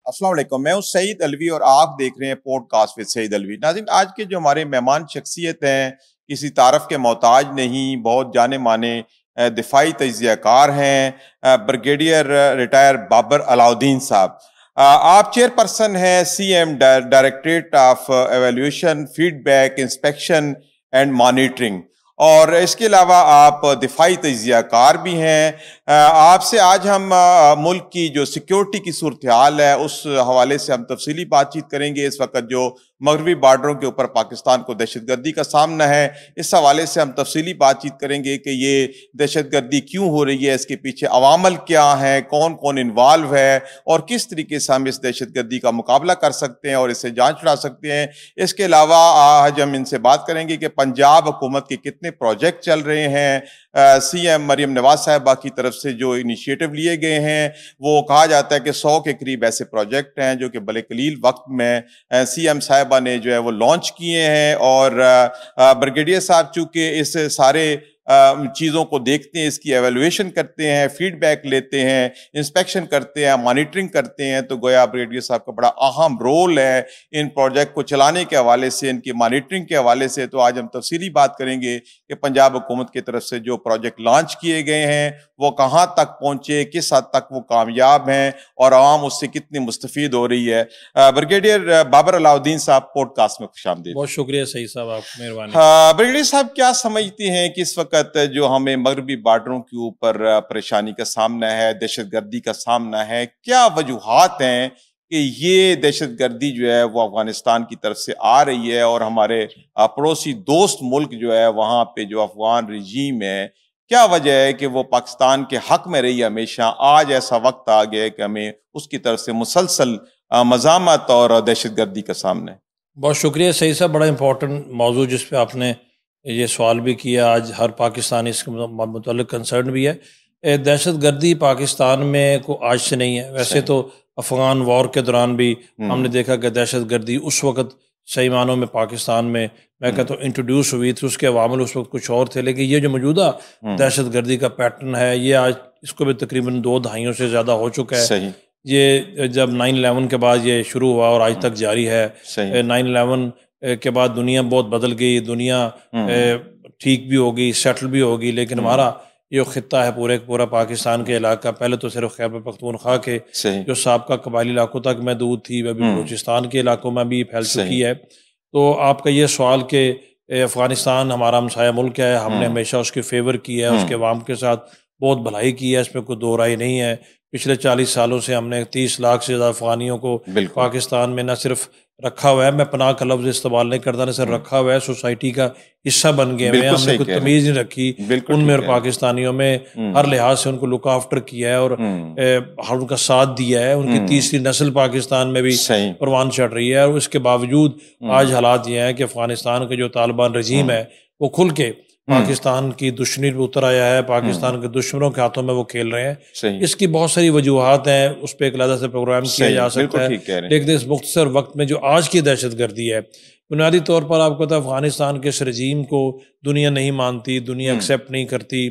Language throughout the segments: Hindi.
अस्सलाम वालेकुम, मैं हूं सईद अलवी और आप देख रहे हैं पॉडकास्ट विद सईद अलवी। नाज़रीन, आज के जो हमारे मेहमान शख्सियत हैं, किसी तारफ़ के मोहताज नहीं, बहुत जाने माने दिफाई तजियाकार हैं, ब्रिगेडियर रिटायर बाबर अलाउद्दीन साहब। आप चेयरपर्सन हैं CM directorate of evaluation, feedback, inspection and monitoring, और इसके अलावा आप दिफाई तजियाकार भी हैं। आपसे आज हम मुल्क की जो सिक्योरिटी की सूरत हाल है उस हवाले से हम तफसीली बातचीत करेंगे। इस वक्त जो मगरबी बार्डरों के ऊपर पाकिस्तान को दहशतगर्दी का सामना है, इस हवाले से हम तफसीली बातचीत करेंगे कि ये दहशतगर्दी क्यों हो रही है, इसके पीछे अवामल क्या हैं, कौन कौन इन्वॉल्व है और किस तरीके से हम इस दहशतगर्दी का मुकाबला कर सकते हैं और इससे जान छुड़ा सकते हैं। इसके अलावा आज हम इनसे बात करेंगे कि पंजाब हुकूमत के कितने प्रोजेक्ट चल रहे हैं। CM मरियम नवाज साहिबा की तरफ से जो इनिशिएटिव लिए गए हैं, वो कहा जाता है कि 100 के करीब ऐसे प्रोजेक्ट हैं जो कि बड़े कलील वक्त में CM साहिबा ने जो है वो लॉन्च किए हैं। और ब्रिगेडियर साहब चूंकि इस सारे चीज़ों को देखते हैं, इसकी एवेल्युएशन करते हैं, फीडबैक लेते हैं, इंस्पेक्शन करते हैं, मॉनिटरिंग करते हैं, तो गोया ब्रिगेडियर साहब का बड़ा अहम रोल है इन प्रोजेक्ट को चलाने के हवाले से, इनकी मॉनिटरिंग के हवाले से। तो आज हम तफसीली बात करेंगे कि पंजाब हुकूमत की तरफ से जो प्रोजेक्ट लॉन्च किए गए हैं वो कहाँ तक पहुँचे, किस हद तक वो कामयाब हैं और आवाम उससे कितनी मुस्तफ़ीद हो रही है। ब्रिगेडियर बाबर अलाउद्दीन साहब, पॉडकास्ट में खुशामदीद। बहुत शुक्रिया सही साहब, आप मेहरबानी। ब्रिगेडियर साहब, क्या समझती हैं कि इस वक्त जो हमें मगरबी बार्डरों के ऊपर परेशानी का सामना है, दहशतगर्दी का सामना है, क्या वजूहात हैं कि ये दहशतगर्दी जो है वो अफगानिस्तान की तरफ से आ रही है और हमारे पड़ोसी दोस्त मुल्क जो है वहाँ पे जो अफगान रजीम है, क्या वजह है कि वो पाकिस्तान के हक में रही हमेशा? आज ऐसा वक्त आ गया है कि हमें उसकी तरफ से मुसलसल मज़ामत और दहशतगर्दी का सामना है। बहुत शुक्रिया सही साहब, बड़ा इंपॉर्टेंट मौजू जिस पे आपने ये सवाल भी किया। आज हर पाकिस्तानी इसके मुताल्लिक कंसर्न भी है। दहशतगर्दी पाकिस्तान में को आज से नहीं है, वैसे तो अफ़गान वॉर के दौरान भी हमने देखा कि दहशतगर्दी उस वक्त सही मानों में पाकिस्तान में मैं कहता हूँ इंट्रोड्यूस हुई थी, उसके अवामल उस वक्त कुछ और थे। लेकिन ये जो मौजूदा दहशतगर्दी का पैटर्न है, ये आज इसको भी तकरीबन 2 दहाइयों से ज़्यादा हो चुका है। सही। ये जब 9/11 के बाद ये शुरू हुआ और आज तक जारी है। 9/11 के बाद दुनिया बहुत बदल गई, दुनिया ठीक भी होगी, सेटल भी होगी, लेकिन हमारा ये खित्ता है पूरा पाकिस्तान के इलाका, पहले तो सिर्फ खैबर पख्तूनख्वा के जो साबका कबायली इलाकों तक महदूद थी, वह भी बलूचिस्तान के इलाकों में भी फैल चुकी है। तो आपका ये सवाल कि अफ़गानिस्तान हमारा हमसाया मुल्क है, हमने हमेशा उसके फेवर किया है, उसके अवाम के साथ बहुत भलाई की है, इसमें कोई दो राय नहीं है। पिछले 40 सालों से हमने 30 लाख से ज़्यादा अफ़गानियों को पाकिस्तान में न सिर्फ रखा हुआ है, मैं पनाह का लफ्ज़ इस्तेमाल नहीं करता, न सिर्फ रखा हुआ है, सोसाइटी का हिस्सा बन गए हैं। हमने कोई तमीज़ नहीं रखी उनमें और पाकिस्तानियों में, हर लिहाज से उनको लुक आफ्टर किया है और उनका साथ दिया है। उनकी तीसरी नस्ल पाकिस्तान में भी परवान चढ़ रही है। और उसके बावजूद आज हालात ये हैं कि अफ़गानिस्तान का जो तालिबान रजीम है वो खुल के पाकिस्तान की दुश्मनी पे उतर आया है, पाकिस्तान के दुश्मनों के हाथों में वो खेल रहे हैं। इसकी बहुत सारी वजूहात हैं, उस पर एक अलग से प्रोग्राम किया जा सकता है। लेकिन इस मुख्तसर वक्त में जो आज की दहशतगर्दी है, बुनियादी तौर पर आपको पता है अफगानिस्तान के इस रजीम को दुनिया नहीं मानती, दुनिया एक्सेप्ट नहीं करती,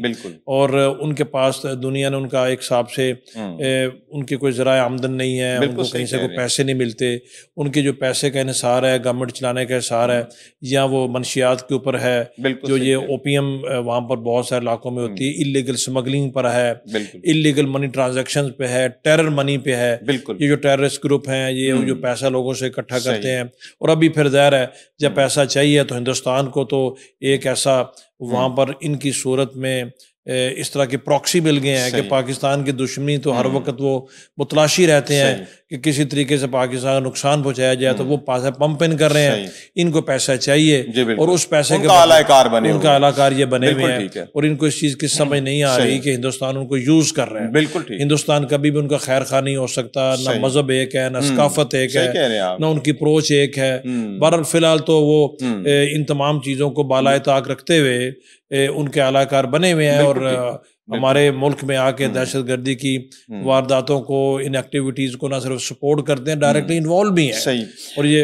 और उनके पास दुनिया ने उनका एक हिसाब से उनके कोई ज़राए आमदन नहीं है, उनको कहीं से कोई पैसे नहीं मिलते। उनके जो पैसे का इन्हिसार है, गवर्नमेंट चलाने का इन्हिसार है, या वो मनशियात के ऊपर है, जो ये ओपीएम वहाँ पर बहुत सारे इलाकों में होती है, इलीगल स्मगलिंग पर है, इलीगल मनी ट्रांजेक्शन पे है, टेरर मनी पे है। ये जो टेररिस्ट ग्रुप हैं, ये जो पैसा लोगों से इकट्ठा करते हैं, और अभी फिर ज़ाहिर है जब पैसा चाहिए तो हिंदुस्तान को तो एक ऐसा वहाँ पर इनकी सूरत में इस तरह के प्रॉक्सी मिल गए हैं कि पाकिस्तान की दुश्मनी तो हर वक्त वो मुतलाशी रहते हैं कि किसी तरीके से पाकिस्तान को नुकसान पहुंचाया जाए, तो वो पैसा पंप इन कर रहे हैं, इनको पैसा चाहिए और उस पैसे के उनका अलाकार ये बने हुए हैं, और इनको इस चीज़ की समझ नहीं आ रही कि हिंदुस्तान उनको यूज कर रहे हैं। हिंदुस्न कभी भी उनका खैर खा नहीं हो सकता, ना मजहब एक है, ना सकाफत एक है, ना उनकी अप्रोच एक है। बहरहाल फिलहाल तो वो इन तमाम चीज़ों को बालाए ताक रखते हुए उनके अलाकार बने हुए हैं, और हमारे मुल्क में आके दहशतगर्दी की वारदातों को, इन एक्टिविटीज़ को ना सिर्फ सपोर्ट करते हैं, डायरेक्टली इन्वॉल्व भी हैं। और ये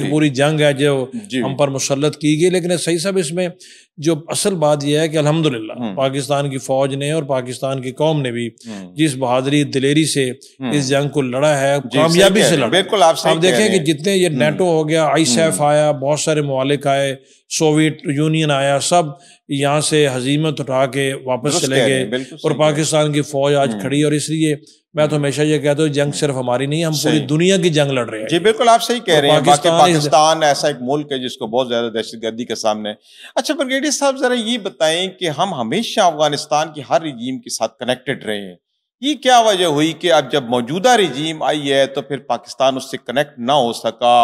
पूरी जंग है जो हम पर मुसल्लत की गई। लेकिन सही सब इसमें जो असल बात यह है कि अल्हम्दुलिल्लाह पाकिस्तान की फौज ने और पाकिस्तान की कौम ने भी जिस बहादुरी दिलेरी से इस जंग को लड़ा है, कामयाबी से लड़ा। बिल्कुल आप देखें कि जितने ये नेटो हो गया, आईएसएफ आया, बहुत सारे ममालिक आए, सोवियत यूनियन आया, सब यहाँ से हजीमत उठा के वापस चले गए और पाकिस्तान की फौज आज खड़ी। और इसलिए मैं तो हमेशा ये कहता हूँ जंग सिर्फ हमारी नहीं, हम पूरी दुनिया की जंग लड़ रहे हैं। जी बिल्कुल आप सही कह रहे हैं। पाकिस्तान ऐसा एक मुल्क है जिसको बहुत ज्यादा दहशतगर्दी के सामने। अच्छा ब्रिगेडियर साहब जरा ये बताएं कि हम हमेशा अफगानिस्तान की हर रजीम के साथ कनेक्टेड रहे हैं, ये क्या वजह हुई कि अब जब मौजूदा रजीम आई है तो फिर पाकिस्तान उससे कनेक्ट ना हो सका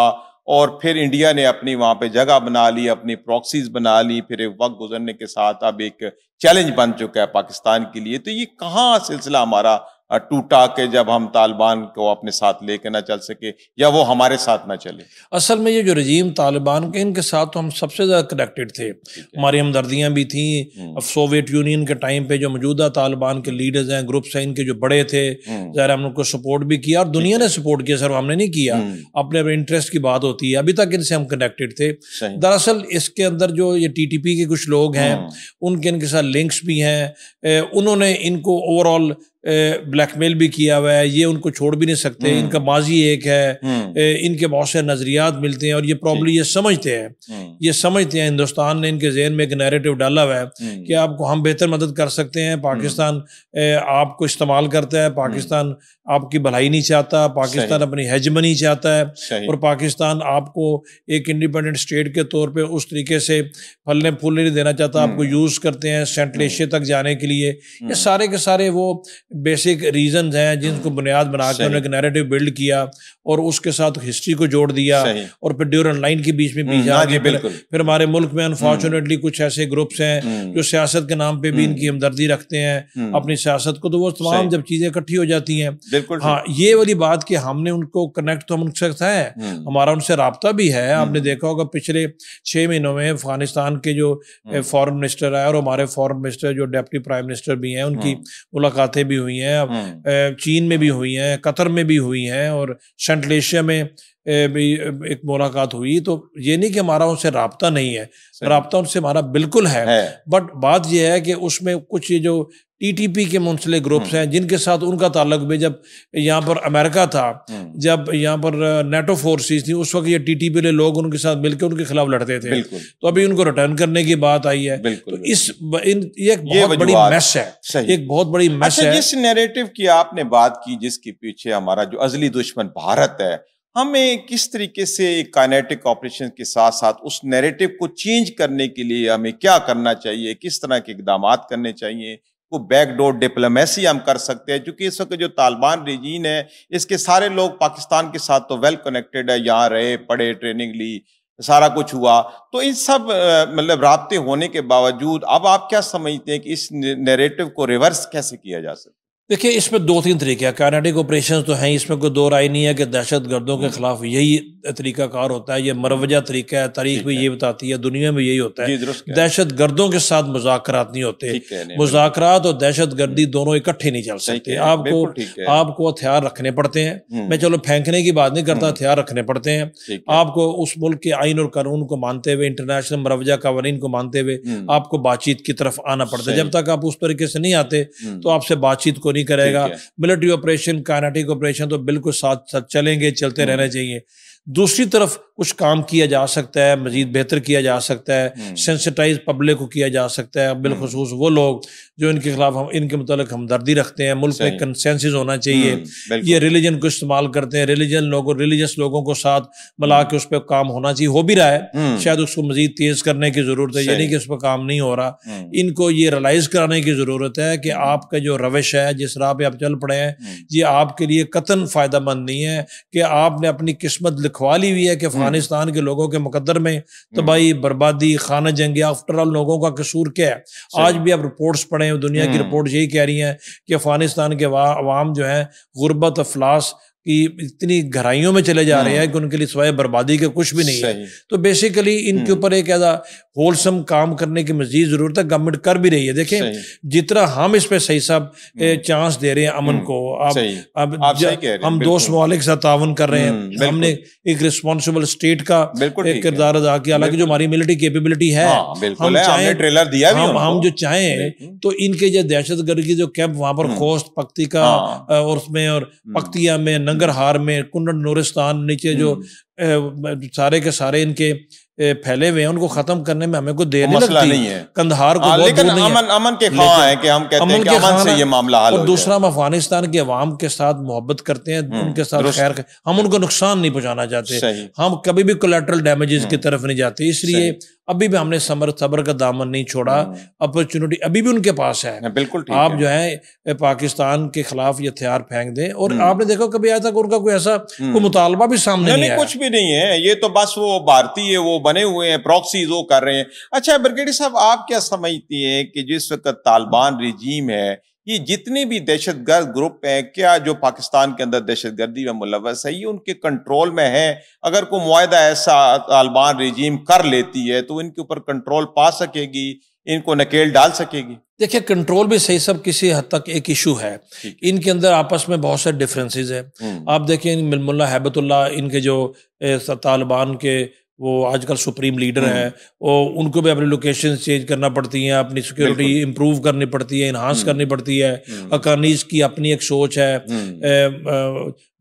और फिर इंडिया ने अपनी वहां पे जगह बना ली, अपनी प्रॉक्सीज बना ली, फिर एक वक्त गुजरने के साथ अब एक चैलेंज बन चुका है पाकिस्तान के लिए। तो ये कहाँ सिलसिला हमारा टूटा कि जब हम तालिबान को अपने साथ लेके ना चल सके या वो हमारे साथ ना चले? असल में ये जो रजीम तालिबान के, इनके साथ तो हम सबसे ज़्यादा कनेक्टेड थे, हमारी हमदर्दियाँ भी थी। अब सोवियत यूनियन के टाइम पे जो मौजूदा तालिबान के लीडर्स हैं, ग्रुप्स हैं, इनके जो बड़े थे, ज़रा हम उनको सपोर्ट भी किया और दुनिया ने सपोर्ट किया, सिर्फ हमने नहीं किया। अपने इंटरेस्ट की बात होती है, अभी तक इनसे हम कनेक्टेड थे। दरअसल इसके अंदर जो ये टीटीपी के कुछ लोग हैं, उनके इनके साथ लिंक्स भी हैं, उन्होंने इनको ओवरऑल ब्लैकमेल भी किया हुआ है, ये उनको छोड़ भी नहीं सकते, इनका माजी एक है, इनके बहुत से नजरियात मिलते हैं और ये प्रॉब्लम ये समझते हैं, हिंदुस्तान ने इनके जहन में एक नैरेटिव डाला हुआ है कि आपको हम बेहतर मदद कर सकते हैं, पाकिस्तान आपको इस्तेमाल करता है, पाकिस्तान आपकी भलाई नहीं चाहता, पाकिस्तान अपनी हेजमनी चाहता है और पाकिस्तान आपको एक इंडिपेंडेंट स्टेट के तौर पे उस तरीके से फलने फूलने नहीं देना चाहता, आपको यूज करते हैं सेंट्रल एशिया तक जाने के लिए। ये सारे के सारे वो बेसिक रीजंस हैं जिनको बुनियाद बना के उन्होंने नैरेटिव बिल्ड किया और उसके साथ हिस्ट्री को जोड़ दिया और फिर ड्यूरल लाइन के बीच में बीच आ गए। फिर हमारे मुल्क में अनफॉर्चुनेटली कुछ ऐसे ग्रुप्स हैं जो सियासत के नाम पे भी इनकी हमदर्दी रखते हैं अपनी सियासत को, तो वो तमाम जब चीजें इकट्ठी हो जाती हैं, हाँ ये वाली बात कि हमने उनको कनेक्ट तो हम उनसे है, हमारा उनसे राब्ता भी है। आपने देखा होगा पिछले 6 महीनों में अफगानिस्तान के जो फॉरेन मिनिस्टर आए और हमारे फॉरेन मिनिस्टर जो डिप्टी प्राइम मिनिस्टर भी हैं, उनकी मुलाकातें भी हुई हैं, चीन में भी हुई हैं, कतर में भी हुई हैं और सेंट्रल एशिया में भी एक मुलाकात हुई। तो ये नहीं कि हमारा उनसे राब्ता नहीं है, राब्ता उनसे हमारा बिल्कुल है। बट बात यह है कि उसमें कुछ ये जो टीटीपी के मुंसले ग्रुप्स हैं जिनके साथ उनका ताल्लुक भी, जब यहाँ पर अमेरिका था, जब यहाँ पर नेटो फोर्सेस थी, उस वक्त ये टीटीपी के लोग उनके साथ मिलकर उनके खिलाफ लड़ते थे, तो अभी उनको रिटर्न करने की बात आई है। तो ये एक बहुत बड़ी मैस है, एक बहुत बड़ी मैस है। जिस नैरेटिव की आपने बात की जिसके पीछे हमारा जो अजली दुश्मन भारत है, हमें किस तरीके से काइनेटिक ऑपरेशन के साथ साथ उस नैरेटिव को चेंज करने के लिए हमें क्या करना चाहिए, किस तरह के इकदाम करने चाहिए? वो बैकडोर डिप्लोमेसी हम कर सकते हैं, क्योंकि इस वक्त जो तालिबान रेजीम है इसके सारे लोग पाकिस्तान के साथ तो वेल कनेक्टेड है, यहाँ रहे, पढ़े, ट्रेनिंग ली, सारा कुछ हुआ। तो इन सब मतलब राब्ते होने के बावजूद अब आप क्या समझते हैं कि इस नैरेटिव को रिवर्स कैसे किया जा सकता है? देखिए इसमें 2-3 तरीके हैं। काइनेटिक ऑपरेशन तो हैं, इसमें कोई दो राय नहीं है कि दहशत गर्दों के खिलाफ यही तरीका कार होता है, ये मरवजा तरीका है, तारीख भी ये बताती है, दुनिया में यही होता है। दहशत गर्दों के साथ मुज़ाकरात नहीं होते, मुज़ाकरात और दहशत गर्दी दोनों इकट्ठे नहीं चल सकते। आपको हथियार रखने पड़ते हैं, मैं चलो फेंकने की बात नहीं करता, हथियार रखने पड़ते हैं। आपको उस मुल्क के आइन और कानून को मानते हुए, इंटरनेशनल मरवजा कवानीन को मानते हुए आपको बातचीत की तरफ आना पड़ता है। जब तक आप उस तरीके से नहीं आते तो आपसे बातचीत को करेगा। मिलिट्री ऑपरेशन, काइनेटिक ऑपरेशन तो बिल्कुल साथ साथ चलेंगे, चलते रहने चाहिए। दूसरी तरफ कुछ काम किया जा सकता है, मजीद बेहतर किया जा सकता है, सेंसिटाइज पब्लिक को किया जा सकता है, बिलखुसूस वो लोग जो इनके खिलाफ इनके मुतालिक हमदर्दी रखते हैं। मुल्क में कंसेंसस होना चाहिए। ये रिलीजन को इस्तेमाल करते हैं, रिलीजियस लोगों को साथ मिला के उस पर काम होना चाहिए, हो भी रहा है, शायद उसको मजीद तेज करने की जरूरत है, यानी कि उस पर काम नहीं हो रहा। इनको ये रियलाइज कराने की जरूरत है कि आपका जो रविश है, जिस राह पे आप चल पड़े हैं, ये आपके लिए कतन फायदेमंद नहीं है, कि आपने अपनी किस्मत लिखवा ली हुई है कि अफगानिस्तान के लोगों के मुकद्दर में तबाही, बर्बादी, खाना जंगी, आफ्टर ऑल लोगों का कसूर क्या है? आज भी आप रिपोर्ट्स पढ़े, दुनिया की रिपोर्ट यही कह रही है कि अफगानिस्तान के अवाम जो है गुर्बत, अफलास कि इतनी गहराइयों में चले जा रहे हैं कि उनके लिए सिवाय बर्बादी के कुछ भी नहीं है। तो बेसिकली इनके ऊपर एक ऐसा होलसम काम करने की मजीद जरूरत है, गवर्नमेंट कर भी रही है। देखें जितना हम इस पे सही साहब चांस दे रहे हैं अमन को, अब हम दो ममालिक के साथ तावन कर रहे हैं, हमने एक रिस्पॉन्सिबल स्टेट का किरदार अदा किया, हालांकि जो हमारी मिलिट्री कैपेबिलिटी है, हम चाहें ट्रेलर दिया भी हम जो चाहें तो इनके जो दहशतगर्द की जो कैंप वहां पर खोस्त पख्तिका और उसमें और पख्तिया में, नंगरहार में, कुंड नूरिस्तान नीचे जो सारे के सारे इनके फैले हुए हैं, उनको खत्म करने में हमें कोई देर नहीं लगती है। कंधार को बहुत दूर नहीं है, अमन के ख़्वाह है कि हम कहते हैं कि अमन से ये मामला हल हो जाए। और दूसरा, हम अफगानिस्तान के अवाम के साथ मोहब्बत करते हैं, उनके साथ खैर, हम उनको नुकसान नहीं पहुंचाना चाहते, हम कभी भी कोलैटरल डैमेजेस की तरफ नहीं जाते। इसलिए अभी भी हमने सब्र का दामन नहीं छोड़ा, अपॉर्चुनिटी अभी भी उनके पास है। बिल्कुल आप जो है पाकिस्तान के खिलाफ ये हथियार फेंक दें, और आपने देखो कभी आज तक उनका कोई ऐसा कोई मुतालबा भी सामने नहीं आया। कुछ भी नहीं है, ये तो बस वो भारतीय वो बने हुए हैं, प्रॉक्सीज वो कर रहे हैं। अच्छा ब्रिगेडियर साहब, आप क्या समझती हैं कि जिस वक्त तालिबान रिजीम है, ये जितने भी दहशतगर्द ग्रुप हैं, क्या जो पाकिस्तान के अंदर दहशतगर्दी में मुलव्वस है, ये उनके कंट्रोल में है? अगर कोई मुआहदा ऐसा तालिबान रिजीम कर लेती है तो इनके ऊपर कंट्रोल पा सकेगी, इनको नकेल डाल सकेगी? देखिए, कंट्रोल भी सही सब किसी हद तक एक इशू है, इनके अंदर आपस में बहुत सारे डिफरेंसेस हैं। आप देखें मुल्ला हैबतुल्लाह, इनके जो तालिबान के वो आजकल सुप्रीम लीडर है, और उनको भी अपनी लोकेशन चेंज करना पड़ती है, अपनी सिक्योरिटी इंप्रूव करनी पड़ती है, इन्हांस करनी पड़ती है। हक्कानीज की अपनी एक सोच है,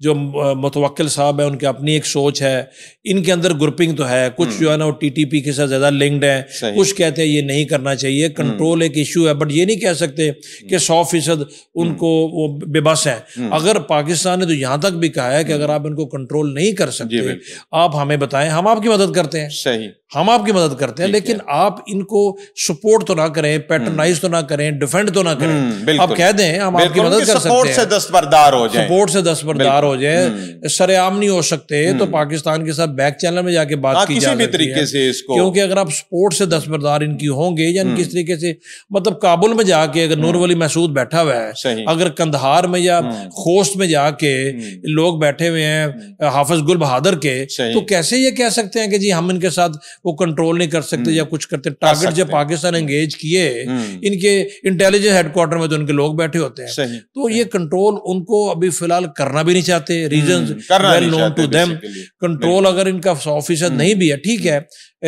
जो मुतवक्किल साहब है उनकी अपनी एक सोच है। इनके अंदर ग्रुपिंग तो है, कुछ जो है ना वो टीटीपी के साथ ज्यादा लिंक्ड है, कुछ कहते हैं ये नहीं करना चाहिए। कंट्रोल एक इशू है, बट ये नहीं कह सकते कि 100% उनको वो बेबस है। अगर पाकिस्तान ने तो यहाँ तक भी कहा है कि अगर आप इनको कंट्रोल नहीं कर सकते, आप हमें बताएं, हम आपकी मदद करते हैं। सही, हम आपकी मदद करते हैं, लेकिन आप इनको सपोर्ट तो ना करें, पैटर्नाइज तो ना करें, डिफेंड तो ना करें। आप कह दें हम आपकी मदद कर सकते हैं, सपोर्ट से दस्तबरदार हो जाए, सपोर्ट से दस्तबरदार हो जाए, सरेआम नहीं हो सकते तो पाकिस्तान के साथ बैक चैनल में जाके बात की जा सकती है से इसको। क्योंकि अगर आप सपोर्ट से दस्तबरदार इनकी होंगे, या किस तरीके से, मतलब काबुल में जाके अगर नूर वली महसूद बैठा हुआ है, अगर कंधार में या खोस्त में जाके लोग बैठे हुए हैं हाफिज गुल बहादुर के, तो कैसे ये कह सकते हैं कि जी हम इनके साथ वो कंट्रोल नहीं कर सकते या कुछ करते? टारगेट जब पाकिस्तान एंगेज किए, इनके इंटेलिजेंस हेडक्वार्टर में तो उनके लोग बैठे होते हैं, तो ये कंट्रोल उनको अभी फिलहाल करना भी नहीं चाहते। Reasons well known to them. Control अगर इनका 100% नहीं भी है, ठीक है,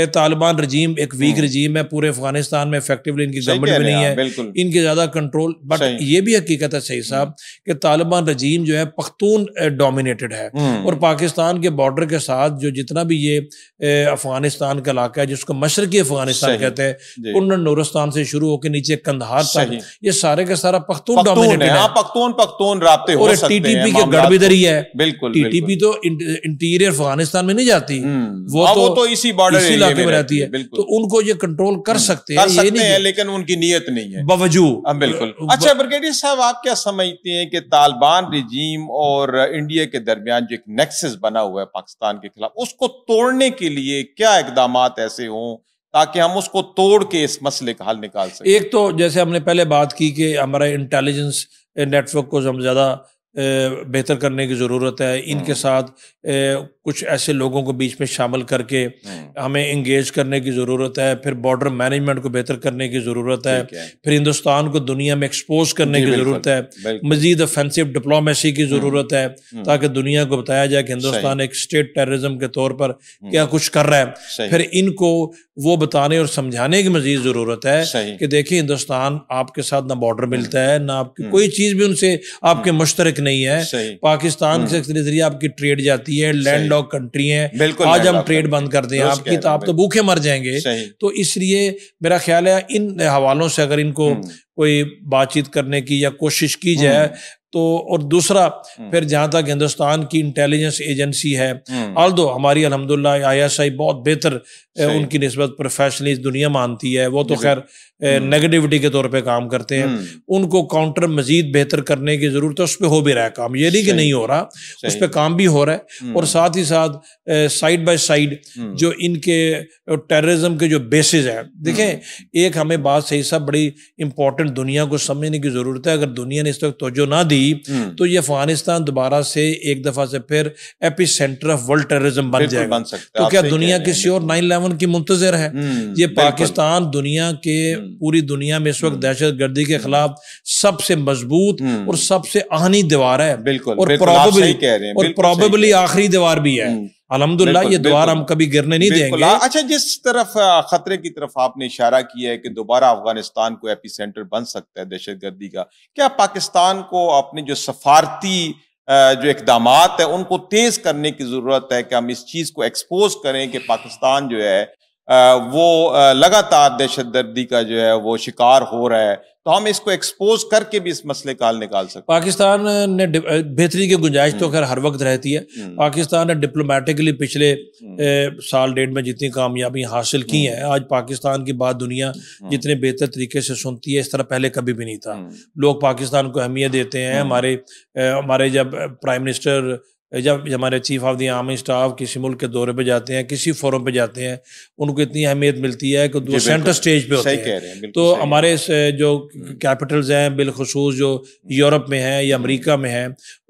तालिबान रजीम एक वीक रजीम है, पूरे अफगानिस्तान में इफेक्टिवली इनकी गवर्नमेंट भी नहीं है, इनके ज्यादा कंट्रोल, बट ये भी हकीकत है सही साहब कि तालिबान रजीम जो है पख्तून डोमिनेटेड है, और पाकिस्तान के बॉर्डर के साथ जो जितना भी ये अफगानिस्तान का इलाका है, जिसको मशरकी अफगानिस्तान कहते हैं, कुंड नूरिस्तान से शुरू होकर नीचे कंधार तक, ये सारे का सारा पख्तून डोमिनेटेड है। पख्तून राब्ते हो सकते हैं। टीटीपी के गड़बड़दरी है, बिल्कुल, टीटीपी तो इंटीरियर अफगानिस्तान में नहीं जाती, वो तो इसी बॉर्डर इलाके में रहती है, तो उनको ये कंट्रोल कर सकते हैं, ये नहीं है, लेकिन उनकी नीयत नहीं है बावजूद। बिल्कुल। अच्छा ब्रिगेडियर साहब, आप क्या समझते हैं कि तालिबान रिजीम और इंडिया के दरमियान जो एक नेक्सस बना हुआ है पाकिस्तान के खिलाफ, उसको तोड़ने के लिए क्या इकदामात ऐसे हों ताकि हम उसको तोड़ के इस मसले का हल निकाल सकें? एक तो जैसे हमने पहले बात की कि हमारा इंटेलिजेंस नेटवर्क को हम ज्यादा बेहतर करने की ज़रूरत है। इनके साथ कुछ ऐसे लोगों को बीच में शामिल करके हमें इंगेज करने की ज़रूरत है। फिर बॉर्डर मैनेजमेंट को बेहतर करने की ज़रूरत है। फिर हिंदुस्तान को दुनिया में एक्सपोज करने की ज़रूरत है। मज़ीद ऑफेंसिव डिप्लोमेसी की ज़रूरत है ताकि दुनिया को बताया जाए कि हिंदुस्तान एक स्टेट टेररिज्म के तौर पर क्या कुछ कर रहा है। फिर इनको वो बताने और समझाने की मज़ीद ज़रूरत है कि देखिए हिंदुस्तान आपके साथ ना बॉर्डर मिलता है, ना आपकी कोई चीज़ भी उनसे आपके मुश्तरक नहीं है। पाकिस्तान से जरिए आपकी ट्रेड जाती है, लैंड लॉक कंट्री है। आज हम ट्रेड बंद कर दें आपकी तो आप तो भूखे मर जाएंगे। तो इसलिए मेरा ख्याल है इन हवालों से अगर इनको कोई बातचीत करने की या कोशिश की जाए तो। और दूसरा फिर जहां तक हिंदुस्तान की इंटेलिजेंस एजेंसी है, आल्दो हमारी अल्हम्दुलिल्लाह ISI बहुत बेहतर उनकी निस्बत प्रोफेशनली दुनिया मानती है, वो तो खैर नेगेटिविटी के तौर पे काम करते हैं। उनको काउंटर मजीद बेहतर करने की जरूरत है, उस पर हो भी रहा है काम, ये नहीं कि नहीं हो रहा, उस पर काम भी हो रहा है। और साथ ही साथ साइड बाय साइड जो इनके टेररिज्म के जो बेसिस है, देखें एक हमें बात सही सब बड़ी इंपॉर्टेंट दुनिया को समझने की जरूरत है। अगर दुनिया ने इस वक्त तवज्जो ना दी ली तो ये अफगानिस्तान दोबारा से एक दफा से फिर AP centre of world terrorism बन जाएगा। तो क्या दुनिया किसी और 9/11 की मुंतजर है? ये पाकिस्तान दुनिया के पूरी दुनिया में इस वक्त दहशत गर्दी के खिलाफ सबसे मजबूत और सबसे आहनी दीवार है, और प्रोबेबली आखिरी दीवार भी है। अल्हम्दुलिल्लाह ये दीवार हम कभी गिरने नहीं देंगे। अच्छा, जिस तरफ खतरे की तरफ आपने इशारा किया है कि दोबारा अफगानिस्तान को एपी सेंटर बन सकता है दहशतगर्दी का, क्या पाकिस्तान को अपनी जो सफारती जो इकदामात है उनको तेज करने की जरूरत है कि हम इस चीज को एक्सपोज करें कि पाकिस्तान जो है वो लगातार दहशतगर्दी का जो है वो शिकार हो रहा है, तो हम इसको एक्सपोज करके भी इस मसले का हल निकाल सकते हैं? पाकिस्तान ने बेहतरी की गुंजाइश तो खैर हर वक्त रहती है। पाकिस्तान ने डिप्लोमेटिकली पिछले साल डेढ़ में जितनी कामयाबी हासिल की है, आज पाकिस्तान की बात दुनिया जितने बेहतर तरीके से सुनती है इस तरह पहले कभी भी नहीं था। लोग पाकिस्तान को अहमियत देते हैं। हमारे जब प्राइम मिनिस्टर, जब हमारे chief of the army staff किसी मुल्क के दौरे पे जाते हैं, किसी फोरम पे जाते हैं, उनको इतनी अहमियत मिलती है कि वो सेंटर स्टेज पे होते हैं। तो हमारे जो कैपिटल्स हैं, बिलखुसूस जो यूरोप में है या अमेरिका में है,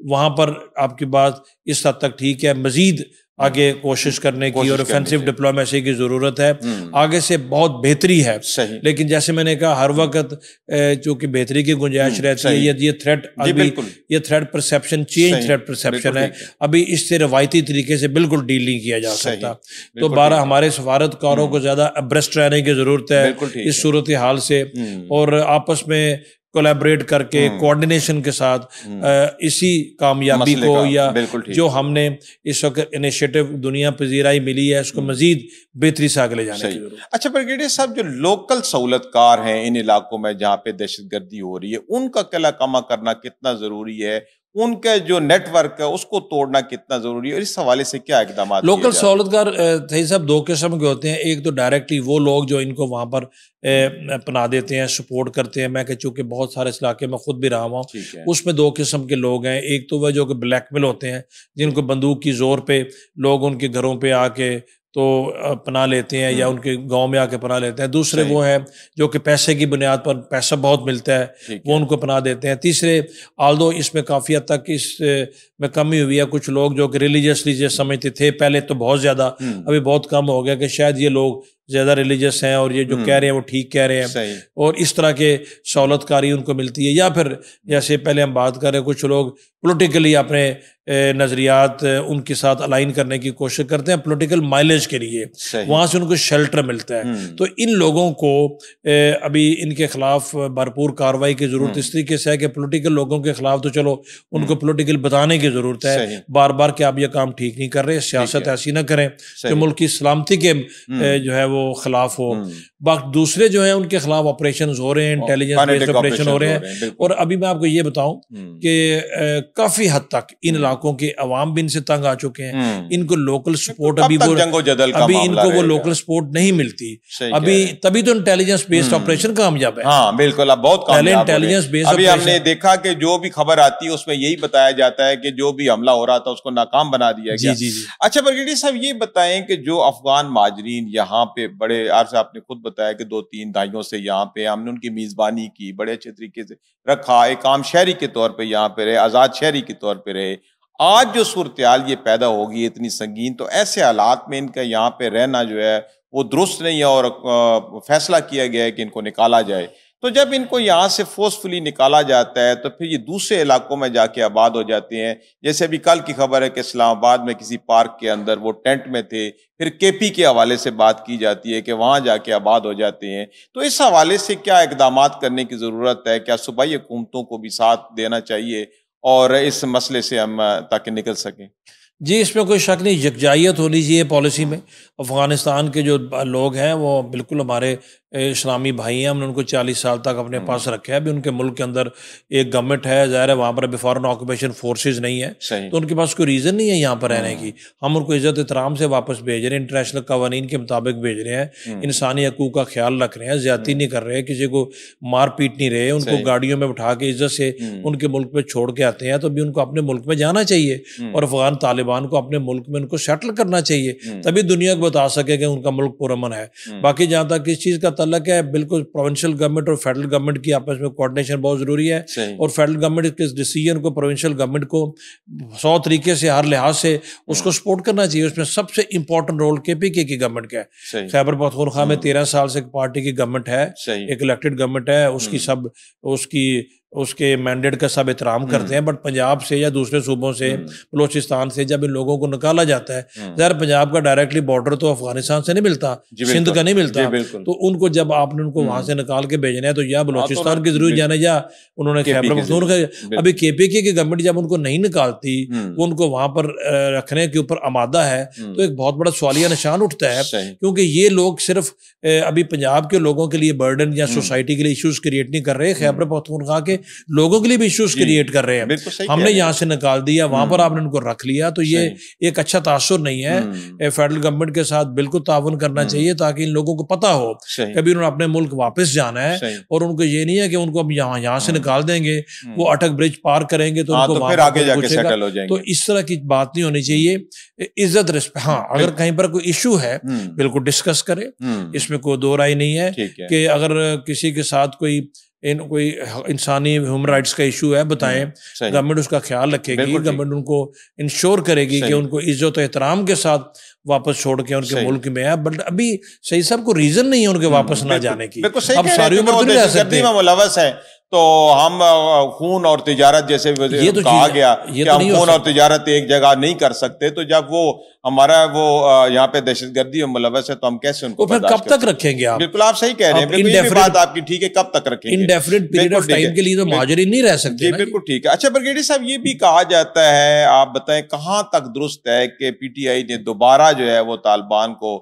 वहाँ पर आपकी बात इस हद तक ठीक है। मजीद आगे कोशिश करने की और ऑफेंसिव डिप्लोमेसी की जरूरत है। आगे से बहुत बेहतरी है, लेकिन जैसे मैंने कहा हर वक्त चूंकि बेहतरी की गुंजाइश रहती है। ये थ्रेट अभी ये threat perception change threat perception है, अभी इससे रवायती तरीके से बिल्कुल डील नहीं किया जा सकता। तो 12 हमारे सफारतकारों को ज्यादा अब्रेस्ट रहने की जरूरत है इस सूरत हाल से, और आपस में कोलैबोरेट करके कोऑर्डिनेशन के साथ इसी कामयाबी को या जो हमने इस वक्त इनिशिएटिव दुनिया पजीराई मिली है इसको मजीद बेहतरी से आगे ले जाने की जरूरत। अच्छा ब्रिगेडियर साहब, जो लोकल सहूलतकार हैं इन इलाकों में जहाँ पे दहशतगर्दी हो रही है, उनका कला कमा करना कितना जरूरी है? उनका जो नेटवर्क है उसको तोड़ना कितना जरूरी है, और इस हवाले से क्या इकदाम? लोकल सहूलतकार सही साहब दो किस्म के होते हैं। एक तो डायरेक्टली वो लोग जो इनको वहाँ पर पना देते हैं, सपोर्ट करते हैं। मैं चूँकि बहुत सारे इस इलाके में खुद भी रहा हूँ, उसमें दो किस्म के लोग हैं। एक तो वह जो कि ब्लैकमेल होते हैं, जिनको बंदूक की जोर पे लोग उनके घरों पे आके तो पना लेते हैं या उनके गांव में आके पना लेते हैं। दूसरे वो हैं जो कि पैसे की बुनियाद पर, पैसा बहुत मिलता है, वो उनको पना देते हैं। तीसरे, आल्दो इसमें काफ़ी हद तक इस में कमी हुई है, कुछ लोग जो कि रिलीजियसली जो समझते थे पहले तो बहुत ज़्यादा, अभी बहुत कम हो गया कि शायद ये लोग ज़्यादा रिलीजियस हैं और ये जो कह रहे हैं वो ठीक कह रहे हैं, और इस तरह के सहूलतकारी उनको मिलती है। या फिर जैसे पहले हम बात कर रहे हैं, कुछ लोग पोलिटिकली अपने नज़रियात उनके साथ अलाइन करने की कोशिश करते हैं पॉलिटिकल माइलेज के लिए, वहाँ से उनको शेल्टर मिलता है। तो इन लोगों को अभी इनके खिलाफ भरपूर कार्रवाई की ज़रूरत इस तरीके से है कि पॉलिटिकल लोगों के खिलाफ तो चलो उनको पॉलिटिकल बताने की ज़रूरत है बार बार कि आप ये काम ठीक नहीं कर रहे, सियासत ऐसी ना करें कि मुल्क की सलामती के जो है वो खिलाफ हो। बाकी दूसरे जो है उनके खिलाफ ऑपरेशन हो रहे हैं, इंटेलिजेंस बेस्ड ऑपरेशन हो रहे हैं। और अभी मैं आपको ये बताऊं कि काफी हद तक इन इलाकों के अवाम भी इनसे तंग आ चुके हैं। इनको लोकल सपोर्ट अभी इनको वो लोकल सपोर्ट नहीं मिलती अभी, तभी तो इंटेलिजेंस बेस्ड ऑपरेशन कामयाब है। हाँ बिल्कुल, अब बहुत पहले इंटेलिजेंस बेस्ड अभी हमने देखा कि जो भी खबर आती है उसमें यही बताया जाता है कि जो भी हमला हो रहा था उसको नाकाम बना दिया गया। जी। अच्छा ब्रिगेडियर साहब, ये बताएं कि जो अफगान माजरीन यहाँ पे बड़े अर्से, आपने खुद बताया कि 2-3 दहाइयों से यहाँ पे हमने उनकी मेजबानी की, बड़े अच्छे तरीके से रखा, एक आम शहरी के तौर पे यहाँ पे रहे, आजाद शहरी के तौर पे रहे। आज जो सूरत-ए-हाल ये पैदा होगी इतनी संगीन, तो ऐसे हालात में इनका यहाँ पे रहना जो है वो दुरुस्त नहीं है, और फैसला किया गया है कि इनको निकाला जाए। तो जब इनको यहाँ से फोर्सफुली निकाला जाता है तो फिर ये दूसरे इलाकों में जाके आबाद हो जाते हैं। जैसे अभी कल की खबर है कि इस्लामाबाद में किसी पार्क के अंदर वो टेंट में थे, फिर केपी के हवाले से बात की जाती है कि वहाँ जाके आबाद हो जाते हैं। तो इस हवाले से क्या इकदामात करने की ज़रूरत है? क्या सूबाई हुकूमतों को भी साथ देना चाहिए और इस मसले से हम ताकि निकल सकें? जी, इसमें कोई शक नहीं, यकजाहियत होनी चाहिए पॉलिसी में। अफ़गानिस्तान के जो लोग हैं वो बिल्कुल हमारे इस्लामी भाई हैं, हमने उनको 40 साल तक अपने पास रखे हैं। अभी उनके मुल्क के अंदर एक गवर्नमेंट है, ज़ाहिर है वहाँ पर अभी फॉरेन ऑक्यूपेशन फोर्सेज नहीं है, तो उनके पास कोई रीज़न नहीं है यहाँ पर रहने की। हम उनको इज़्ज़त एहतराम से वापस भेज रहे हैं, इंटरनेशनल कवानीन के मुताबिक भेज रहे हैं, इंसानी हकूक़ का ख्याल रख रहे हैं, ज़्यादती नहीं कर रहे, किसी को मार पीट नहीं रहे, उनको गाड़ियों में बिठा के इज़्ज़त से उनके मुल्क में छोड़ के आते हैं। तो अभी उनको अपने मुल्क में जाना चाहिए और अफ़गान तालिबान तालिबान को अपने मुल्क में उनको सेटल करना चाहिए, तभी दुनिया को बता सके कि उनका मुल्क पुरअमन है। बाकी जहाँ तक इस चीज़ का तल्लक है, बिल्कुल प्रोविंशियल गवर्नमेंट और फेडरल गवर्नमेंट की आपस में कोऑर्डिनेशन बहुत ज़रूरी है, और फेडरल गवर्नमेंट के डिसीजन को प्रोविंशियल गवर्नमेंट को 100 तरीके से, हर लिहाज से उसको सपोर्ट करना चाहिए। उसमें सबसे इंपॉर्टेंट रोल KPK की गवर्नमेंट का है। खैबर पख्तूनख्वा में 13 साल से एक पार्टी की गवर्नमेंट है, एक इलेक्टेड गवर्नमेंट है, उसकी सब उसके मैंडेट का सब एहतराम करते हैं। बट पंजाब से या दूसरे सूबों से, बलोचिस्तान से जब इन लोगों को निकाला जाता है, ज़रा पंजाब का डायरेक्टली बॉर्डर तो अफगानिस्तान से नहीं मिलता, सिंध का नहीं मिलता, तो उनको जब आपने उनको वहां से निकाल के भेजना है तो या बलोचिस्तान की जरूर जाना, या उन्होंने खैबर पख्तूनख्वा। अभी KPK की गवर्नमेंट जब उनको नहीं निकालती, वो उनको वहां पर रखने के ऊपर आमादा है, तो एक बहुत बड़ा सवालिया निशान उठता है, क्योंकि ये लोग सिर्फ अभी पंजाब के लोगों के लिए बर्डन या सोसाइटी के लिए इश्यूज क्रिएट नहीं कर रहे, खैबर पख्तूनख्वा के लोगों के लिए भी इश्यूज क्रिएट कर रहे हैं। हमने यहाँ से निकाल दिया, वहां पर आपने उनको रख लिया, तो ये एक अच्छा तासुर नहीं है। फेडरल गवर्नमेंट के साथ बिल्कुल ताउन करना चाहिए, ताकि इन लोगों को पता हो कभी उन्होंने अपने मुल्क वापस जाना है, और उनको ये नहीं है कि उनको अब यहाँ से निकाल देंगे, वो अटक ब्रिज पार करेंगे तो उनको फिर आगे जाके सेटल हो जाएंगे। तो इस तरह की बात नहीं होनी चाहिए। इज्जत, रिस्पेक्ट, हाँ अगर कहीं पर कोई इशू है बिल्कुल डिस्कस करें, इसमें कोई दो राय नहीं है कि अगर किसी के साथ कोई इंसानी ह्यूमन राइट्स का इशू है, बताएं, गवर्नमेंट उसका ख्याल रखेगी, गवर्नमेंट उनको इंश्योर करेगी कि उनको इज्जत एहतराम के साथ वापस छोड़ के उनके मुल्क में है। बट अभी सही साहब को रीजन नहीं है उनके वापस ना जाने की। अब सारी उम्र तो नहीं रह सकते, मुलव्वस है तो हम खून और तिजारत जैसे ये तो कहा गया कि हम खून और तिजारत एक जगह नहीं कर सकते, तो जब वो हमारा वो यहाँ पे दहशतगर्दी और मुलव्वस है तो हम कैसे उनको फिर कब तक रखेंगे आप? बिल्कुल आप सही कह रहे हैं, ये भी बात आपकी ठीक है, कब तक रखेंगे? इंडेफिनिट पीरियड ऑफ टाइम के लिए तो मुहाजिरीन नहीं रह सकते। जी बिल्कुल ठीक है। अच्छा ब्रिगेडियर साहब, ये भी कहा जाता है, आप बताएं कहाँ तक दुरुस्त है कि PTI ने दोबारा जो है वो तालिबान को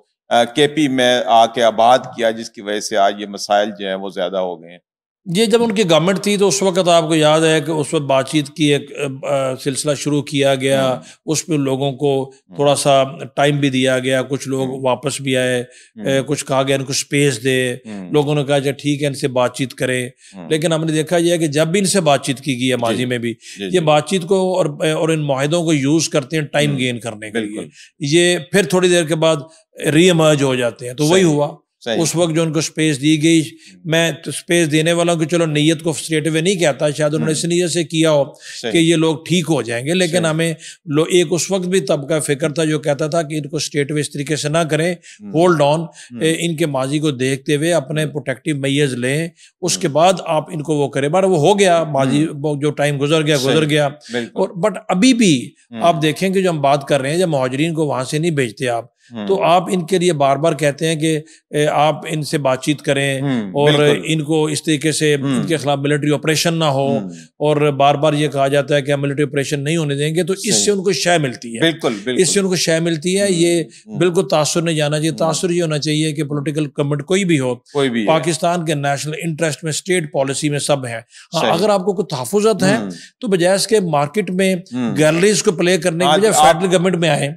KP में आके आबाद किया, जिसकी वजह से आज ये मसाइल जो है वो ज्यादा हो गए हैं? ये जब उनकी गवर्नमेंट थी तो उस वक्त आपको याद है कि उस वक्त बातचीत की एक सिलसिला शुरू किया गया, उसमें लोगों को थोड़ा सा टाइम भी दिया गया, कुछ लोग वापस भी आए, कुछ कहा गया इनको स्पेस दे, लोगों ने कहा अच्छा ठीक है इनसे बातचीत करें, लेकिन हमने देखा यह है कि जब भी इनसे बातचीत की गई है माजी में भी, ये बातचीत को और इन मुआहदों को यूज करते हैं टाइम गेन करने के लिए, ये फिर थोड़ी देर के बाद रीइमर्ज हो जाते हैं। तो वही हुआ उस वक्त जो उनको स्पेस दी गई। मैं तो स्पेस देने वाला हूँ कि चलो नीयत को स्ट्रेट अवे नहीं कहता, शायद उन्होंने इस नीयत से किया हो कि ये लोग ठीक हो जाएंगे, लेकिन हमें एक उस वक्त भी तबका फिक्र था जो कहता था कि इनको स्ट्रेट अवे इस तरीके से ना करें, होल्ड ऑन, इनके माजी को देखते हुए अपने प्रोटेक्टिव मेजर्स लें, उसके बाद आप इनको वो करें। बट वो हो गया, माजी जो टाइम गुजर गया। और बट अभी भी आप देखेंगे जो हम बात कर रहे हैं, जब मुहाजिरीन को वहां से नहीं भेजते आप, तो आप इनके लिए बार बार कहते हैं कि आप इनसे बातचीत करें और इनको इस तरीके से इनके खिलाफ मिलिट्री ऑपरेशन ना हो, और बार बार ये कहा जाता है कि हम मिलिट्री ऑपरेशन नहीं होने देंगे, तो इससे उनको शय मिलती है। बिल्कुल। इससे उनको शय मिलती है। ये बिल्कुल तासुर नहीं जाना चाहिए। तासुर ये होना चाहिए कि पॉलिटिकल गवर्नमेंट कोई भी हो, पाकिस्तान के नेशनल इंटरेस्ट में, स्टेट पॉलिसी में सब है। हाँ, अगर आपको कुछ तहफुज़त है तो बजाय इसके मार्केट में गैलरीज को प्ले करने के बजाय फेडरल गवर्नमेंट में आए,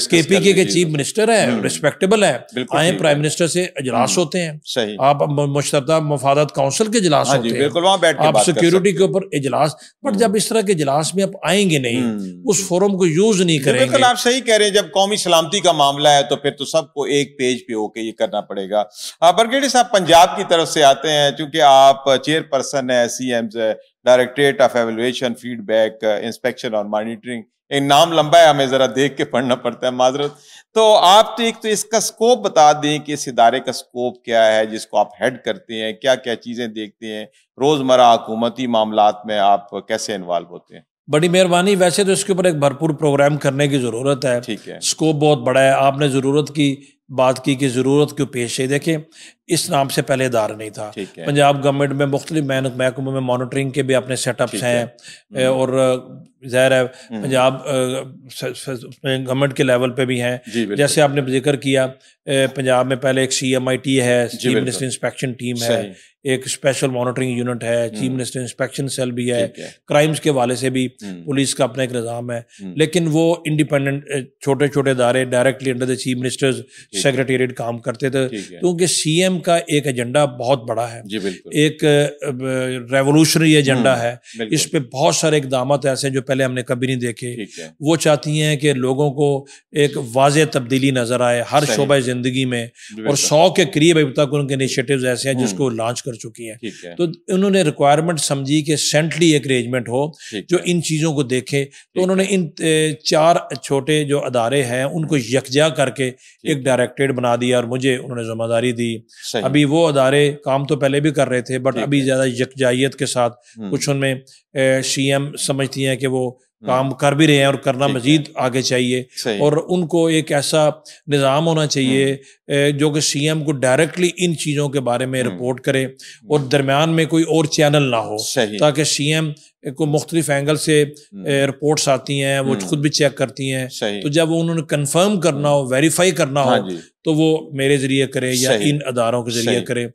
KPK के चीफ मिनिस्टर है, रिस्पेक्टेबल है, आए प्राइम मिनिस्टर से इजलास होते हैं, आप मुश्तरका मुफादत काउंसिल के इजलास होते हैं, आप सिक्योरिटी के ऊपर इजलास। बट जब इस तरह के इजलास में आप आएंगे नहीं, उस फोरम को यूज नहीं करेंगे। बिल्कुल आप सही कह रहे हैं। जब कौमी सलामती का मामला है तो फिर तो सबको एक पेज पे होके ये करना पड़ेगा। ब्रिगेडियर साहब, पंजाब की तरफ से आते हैं, चूंकि आप चेयरपर्सन है CM's directorate of evaluation, feedback, inspection और मॉनिटरिंग। एक नाम लंबा है, हमें जरा देख के पढ़ना पड़ता है, माजरत। तो आप तो एक तो इसका स्कोप बता दें कि इस इदारे का स्कोप क्या है जिसको आप हेड करते हैं, क्या क्या चीजें देखते हैं, रोजमर्रा हुकूमती मामलात में आप कैसे इन्वॉल्व होते हैं? बड़ी मेहरबानी। वैसे तो इसके ऊपर एक भरपूर प्रोग्राम करने की जरूरत है। ठीक है, स्कोप बहुत बड़ा है। आपने जरूरत की बात की कि जरूरत क्यों पेश है। देखें, इस नाम से पहले इदारा नहीं था। पंजाब गवर्नमेंट में मुख्तलिफ महकमों में मॉनिटरिंग के भी अपने सेटअप्स हैं, और ज़ाहिर है पंजाब गवर्नमेंट के लेवल पे भी हैं। जैसे आपने जिक्र किया, पंजाब में पहले एक CMIT है, चीफ मिनिस्टर इंस्पेक्शन टीम है, एक स्पेशल मॉनिटरिंग यूनिट है, चीफ मिनिस्टर इंस्पेक्शन सेल भी है, क्राइम्स के हवाले से भी पुलिस का अपना एक निज़ाम है। लेकिन वो इंडिपेंडेंट छोटे छोटे इदारे directly under the chief ministers secretariat काम करते थे, क्योंकि CM सीएम का एक एजेंडा बहुत बड़ा है जी, बिल्कुल। एक रेवोल्यूशनरी एजेंडा है। इस पे बहुत सारे इकदाम ऐसे हैं जो पहले हमने कभी नहीं देखे। वो चाहती हैं कि लोगों को एक वाज़ेह तब्दीली नजर आए हर शोबा जिंदगी में, और 100 के करीब अभी तक उनके इनिशिएटिव्स ऐसे हैं जिसको लॉन्च कर चुकी हैं। तो उन्होंने रिक्वायरमेंट समझी कि सेंट्रली एक अरेंजमेंट हो जो इन चीज़ों को देखे। तो उन्होंने इन 4 छोटे जो अदारे हैं उनको यकजा करके एक डायरेक्टरेट बना दिया और मुझे उन्होंने जिम्मेदारी दी। अभी वो अदारे काम तो पहले भी कर रहे थे, बट अभी ज़्यादा यकजाइयत के साथ कुछ उनमें सीएम समझती हैं कि वो काम कर भी रहे हैं और करना मजीद आगे चाहिए, और उनको एक ऐसा निज़ाम होना चाहिए जो कि सीएम को डायरेक्टली इन चीज़ों के बारे में रिपोर्ट करे और दरमियान में कोई और चैनल ना हो, ताकि सीएम को मुख्तलिफ एंगल से रिपोर्ट्स आती हैं, वो खुद भी चेक करती हैं। तो जब वो उन्होंने कंफर्म करना हो, वेरीफाई करना हो, तो वो मेरे जरिए करे या इन अदारों के जरिए करे।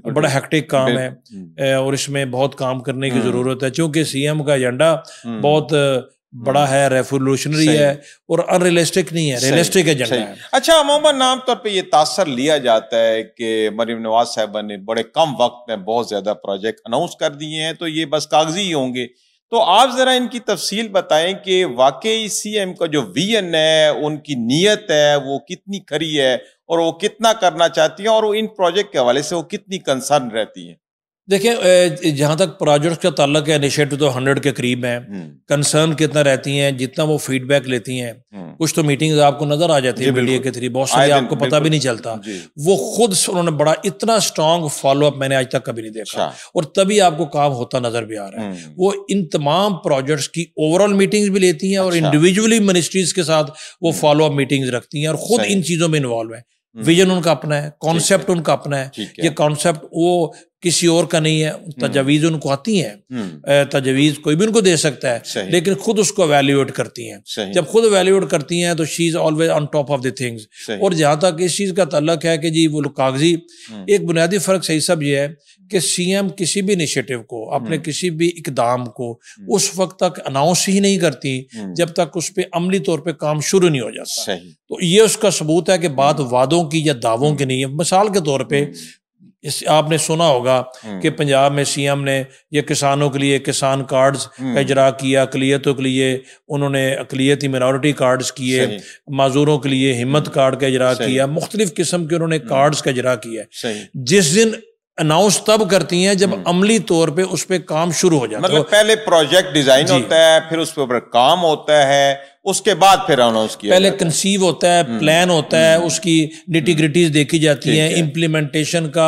बड़ा हेक्टिक काम है और इसमें बहुत काम करने की जरूरत है, क्योंकि सीएम का एजेंडा बहुत बड़ा है, रेवोल्यूशनरी है और अनरियलिस्टिक नहीं है, रियलिस्टिक एजेंडा है। अच्छा, अमूमन आमतौर पे ये तासर लिया जाता है कि मरीम नवाज साहबा ने बड़े कम वक्त में बहुत ज्यादा प्रोजेक्ट अनाउंस कर दिए हैं, तो ये बस कागजी ही होंगे। तो आप जरा इनकी तफसील बताएं कि वाकई सीएम का जो विजन है, उनकी नीयत है, वो कितनी खरी है और वो कितना करना चाहती है, और वो इन प्रोजेक्ट के हवाले से वो कितनी कंसर्न रहती है। देखिए, जहाँ तक प्रोजेक्ट्स का ताल्लुक है, इनिशिएटिव तो 100 के करीब हैं। कंसर्न कितना रहती हैं, जितना वो फीडबैक लेती हैं। कुछ तो मीटिंग्स आपको नजर आ जाती है मीडिया के थ्रू, बहुत सारी आपको पता भी नहीं चलता। वो खुद उन्होंने बड़ा इतना स्ट्रॉन्ग फॉलोअप मैंने आज तक कभी नहीं देखा, और तभी आपको काम होता नजर भी आ रहा है। वो इन तमाम प्रोजेक्ट्स की ओवरऑल मीटिंग्स भी लेती हैं और इंडिविजुअली मिनिस्ट्रीज के साथ वो फॉलोअप मीटिंग्स रखती हैं और खुद इन चीजों में इन्वॉल्व है। विजन उनका अपना है, कॉन्सेप्ट उनका अपना है। ये कॉन्सेप्ट वो किसी और का नहीं है। तजवीज़ उनको आती हैं, तजवीज़ कोई भी उनको दे सकता है, लेकिन खुद उसको एवेल्युएट करती हैं। जब खुद एवेल्युएट करती हैं तो she is always on top of the things. और जहाँ तक इस चीज़ का ताल्लुक है कि जी वो कागजी, एक बुनियादी फ़र्क सही सब ये है कि सीएम किसी भी इनिशिएटिव को, अपने किसी भी इकदाम को उस वक्त तक अनाउंस ही नहीं करती जब तक उस पर अमली तौर पर काम शुरू नहीं हो जाता। तो ये उसका सबूत है कि बात वादों की या दावों की नहीं है। मिसाल के तौर पर आपने सुना होगा कि पंजाब में सीएम ने ये किसानों के लिए किसान कार्ड्स का इजरा किया, अकलियतों के लिए उन्होंने अकलियती मिनॉरिटी कार्ड्स किए, माजूरों के लिए हिम्मत कार्ड का इजरा किया, मुख्तलिफ किस्म के उन्होंने कार्ड्स का इजरा किया। जिस दिन अनाउंस तब करती हैं जब अमली तौर पे उस पे काम शुरू हो जाता है। मतलब पहले प्रोजेक्ट डिजाइन होता है, फिर उस पे ऊपर काम होता है, उसके बाद फिर अनाउंस किया पहले कंसीव होता है, प्लान होता है, उसकी निटी-ग्रिटीज देखी जाती हैं, इम्प्लीमेंटेशन का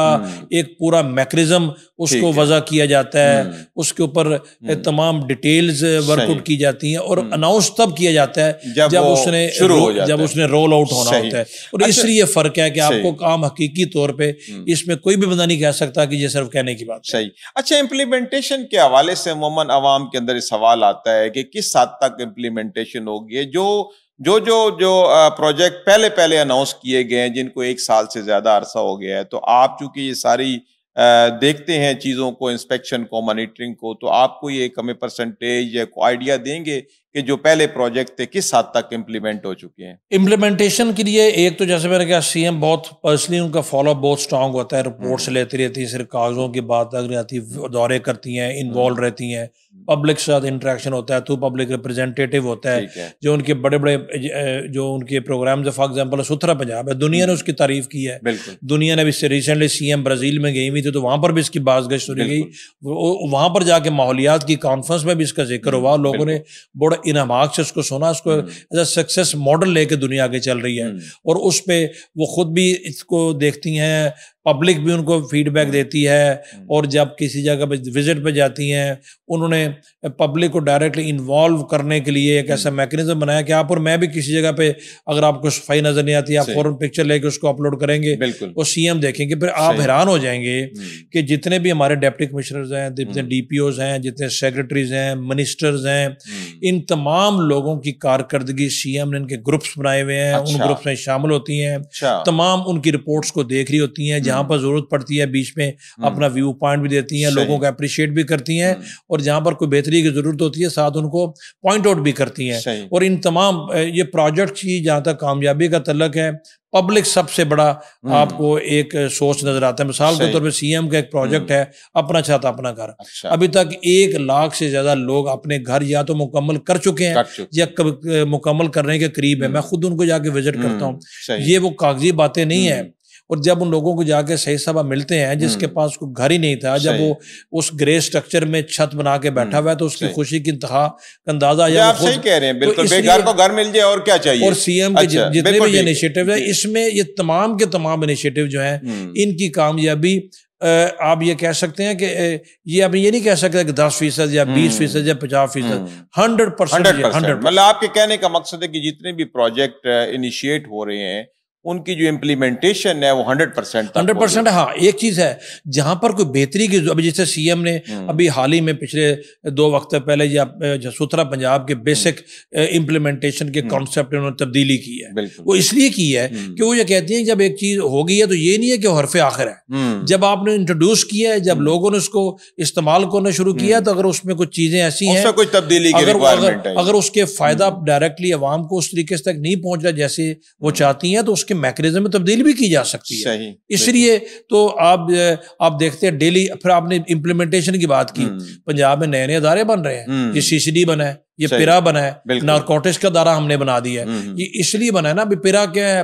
एक पूरा मैकेनिज्म उसको वज़ा किया जाता है, उसके ऊपर तमाम डिटेल्स वर्कआउट की जाती हैं और अनाउंस तब किया जाता है जब उसने रोल आउट होना होता है। और इसलिए फर्क है कि आपको काम हकीकी तौर पे इसमें कोई भी बंदा नहीं कह सकता कि ये सिर्फ कहने की बात है। सही। अच्छा, इम्प्लीमेंटेशन के हवाले से अमूमन अवाम के अंदर सवाल आता है कि किस हद तक इम्प्लीमेंटेशन होगी। जो प्रोजेक्ट पहले अनाउंस किए गए हैं, जिनको 1 साल से ज्यादा अरसा हो गया है, तो आप चूंकि ये सारी देखते हैं चीजों को, इंस्पेक्शन को, मॉनिटरिंग को, तो आपको ये हमें परसेंटेज या आइडिया देंगे कि जो पहले प्रोजेक्ट थे किस हद तक इम्प्लीमेंट हो चुके हैं? इम्प्लीमेंटेशन के लिए एक तो जैसे मैंने कहा, सीएम बहुत पर्सनली उनका फॉलोअप बहुत स्ट्रांग होता है, रिपोर्ट्स लेती रहती है, सिर्फ कागजों की बात तक नहीं आती, दौरे करती हैं, इन्वॉल्व रहती हैं, पब्लिक के साथ इंटरेक्शन होता है, तो पब्लिक रिप्रेजेंटेटिव होता है। जो उनके बड़े बड़े जो उनके प्रोग्राम, फॉर एग्जांपल सुथरा पंजाब है, दुनिया ने उसकी तारीफ की है। दुनिया ने भी रिसेंटली सीएम ब्राजील में गई हुई थी, तो वहां पर भी इसकी बाज़गश्त सुनी गई, वहां पर जाके माहौलियात की कॉन्फ्रेंस में भी इसका जिक्र हुआ, लोगों ने बड़ा इनामाक से उसको सुना, उसको एज अ सक्सेस मॉडल लेके दुनिया आगे चल रही है। और उस पे वो खुद भी इसको देखती हैं, पब्लिक भी उनको फीडबैक देती है, और जब किसी जगह पे विजिट पे जाती हैं, उन्होंने पब्लिक को डायरेक्टली इन्वॉल्व करने के लिए एक ऐसा मैकेनिज्म बनाया कि आप और मैं भी किसी जगह पे अगर आपको सफाई नजर नहीं आती, आप फौरन पिक्चर लेके उसको अपलोड करेंगे, वो सीएम देखेंगे, फिर आप हैरान हो जाएंगे कि जितने भी हमारे डिप्टी कमिश्नर्स हैं, जितने डीपीओज हैं, जितने सेक्रेटरीज हैं, मिनिस्टर्स हैं, इन तमाम लोगों की कारकर्दगी सीएम ने इनके ग्रुप्स बनाए हुए हैं, उन ग्रुप्स में शामिल होती हैं, तमाम उनकी रिपोर्ट्स को देख रही होती हैं, जहां पर जरूरत पड़ती है बीच में अपना व्यू पॉइंट भी देती हैं, लोगों को अप्रिशिएट भी करती हैं, और जहां पर कोई बेहतरी की जरूरत होती है साथ उनको पॉइंट आउट भी करती हैं। और इन तमाम ये प्रोजेक्ट की जहां तक कामयाबी का तल्लक है, पब्लिक सबसे बड़ा आपको एक सोच नजर आता है। मिसाल के तौर पे सीएम का एक प्रोजेक्ट है अपना छत अपना घर। अच्छा। अभी तक 1 लाख से ज्यादा लोग अपने घर या तो मुकम्मल कर चुके हैं या मुकम्मल करने के करीब है। मैं खुद उनको जाके विजिट करता हूँ। ये वो कागजी बातें नहीं है। और जब उन लोगों को जाके सही सभा मिलते हैं जिसके पास कोई घर ही नहीं था, जब वो उस ग्रे स्ट्रक्चर में छत बना के बैठा हुआ है तो उसकी खुशी की इंतहा का अंदाजा या आप सही कह रहे हैं। बिल्कुल, बेघर को घर मिल जाए और क्या चाहिए। और सीएम के जितने भी इनिशिएटिव है, इसमें ये तमाम के तमाम इनिशिएटिव जो हैं इनकी कामयाबी आप ये कह सकते हैं कि ये अब ये नहीं कह सकते कि 10% या 20% या 50%, 100%। मतलब आपके कहने का मकसद है कि जितने भी प्रोजेक्ट इनिशिएट हो रहे हैं उनकी जो इम्प्लीमेंटेशन है वो 100%। हाँ, एक चीज है जहां पर कोई बेहतरी की, अभी जैसे सीएम ने अभी हाल ही में पिछले 2 वक्त पहले या सुथरा पंजाब के बेसिक इम्प्लीमेंटेशन के कॉन्सेप्ट उन्होंने तब्दीली की है। वो इसलिए की है कि वो ये कहती है जब एक चीज हो गई है तो ये नहीं है कि हरफ आखिर है। जब आपने इंट्रोड्यूस किया है, जब लोगों ने उसको इस्तेमाल करना शुरू किया, तो अगर उसमें कुछ चीजें ऐसी हैं, कुछ तब्दीली की रिक्वायरमेंट है, अगर उसके फायदा डायरेक्टली अवाम को उस तरीके से तक नहीं पहुंच रहा जैसे वो चाहती हैं, तो उसके मैकेनिज्म में तब्दीली भी की जा सकती है। इसलिए तो आप देखते हैं डेली। फिर आपने इम्प्लीमेंटेशन की बात की, पंजाब में नए नए अदारे बन रहे हैं। ये सीसीडी बना है, ये पिरा बना है, नारकोटिक्स का दायरा हमने बना दिया है। ये इसलिए बना है ना, अभी पिरा क्या है,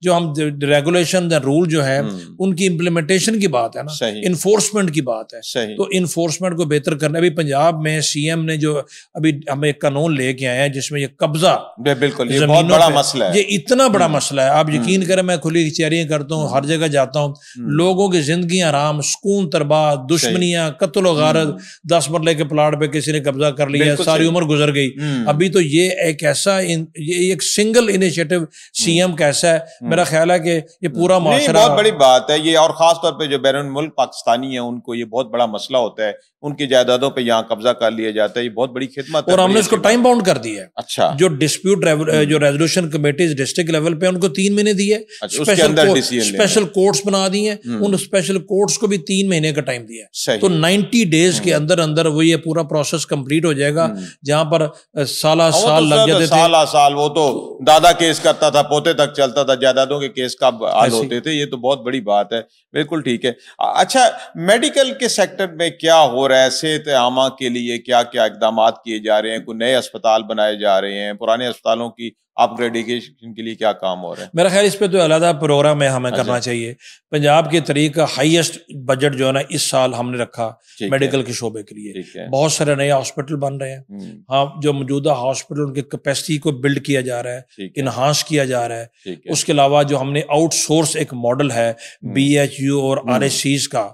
जो हम रेगुलेशन रूल जो है उनकी इम्प्लीमेंटेशन की बात है ना, इन्फोर्समेंट की बात है। तो इन्फोर्समेंट को बेहतर करना, अभी पंजाब में सीएम ने जो अभी हमें एक कानून लेके आए हैं जिसमें ये कब्जा, बिल्कुल ये बहुत बड़ा मसला है, ये इतना बड़ा मसला है। आप यकीन करें, मैं खुली कचहरियां करता हूँ, हर जगह जाता हूँ, लोगों की जिंदगी आराम, सुकून, तर्बा, दुश्मनियां, कत्ल गारत, 10 मरले के प्लाट पे किसी ने कब्जा कर लिया, सारी उम्र गुजर गई। अभी तो ये एक ऐसा ये एक सिंगल इनिशिएटिव सीएम का ऐसा है, मेरा ख्याल है कि ये पूरा माशरा बहुत बड़ी बात है ये। और खास तौर पे जो बैरून मुल्क पाकिस्तानी है उनको ये बहुत बड़ा मसला होता है, उनकी जायदादों पे यहाँ कब्जा कर लिया जाता है। ये बहुत बड़ी खिदमत है और हमने उसको टाइम बाउंड कर दिया है। अच्छा, जो डिस्प्यूट जो रेजोल्यूशन कमेटीज डिस्ट्रिक्ट लेवल पे उनको 3 महीने दिए, स्पेशल कोर्ट्स बना दिए, उन स्पेशल कोर्ट्स को भी 3 महीने का टाइम दिया है। तो 90 डेज के अंदर अंदर वो ये पूरा प्रोसेस कंप्लीट हो जाएगा, जहां पर साल लग जाते थे। साल वो तो दादा केस करता था, पोते तक चलता था, जायदादों के केस का हल होते थे। ये तो बहुत बड़ी बात है। बिल्कुल ठीक है। अच्छा, मेडिकल के सेक्टर में क्या हो रहा है? सेहत आमा के लिए क्या क्या इकदाम किए जा रहे हैं? कोई नए अस्पताल बनाए जा रहे हैं? पुराने अस्पतालों की अपग्रेडेशन के लिए क्या काम हो रहा है? मेरा ख्याल इस पे तो अलग प्रोग्राम है हमें करना चाहिए। पंजाब के तरीके का हाईएस्ट बजट जो है ना इस साल हमने रखा मेडिकल के शोबे के लिए। बहुत सारे नए हॉस्पिटल बन रहे हैं। हाँ, जो मौजूदा हॉस्पिटल उनकी कैपेसिटी को बिल्ड किया जा रहा है, इनहांस किया जा रहा है। उसके अलावा जो हमने आउटसोर्स एक मॉडल है BHU और RSCs का,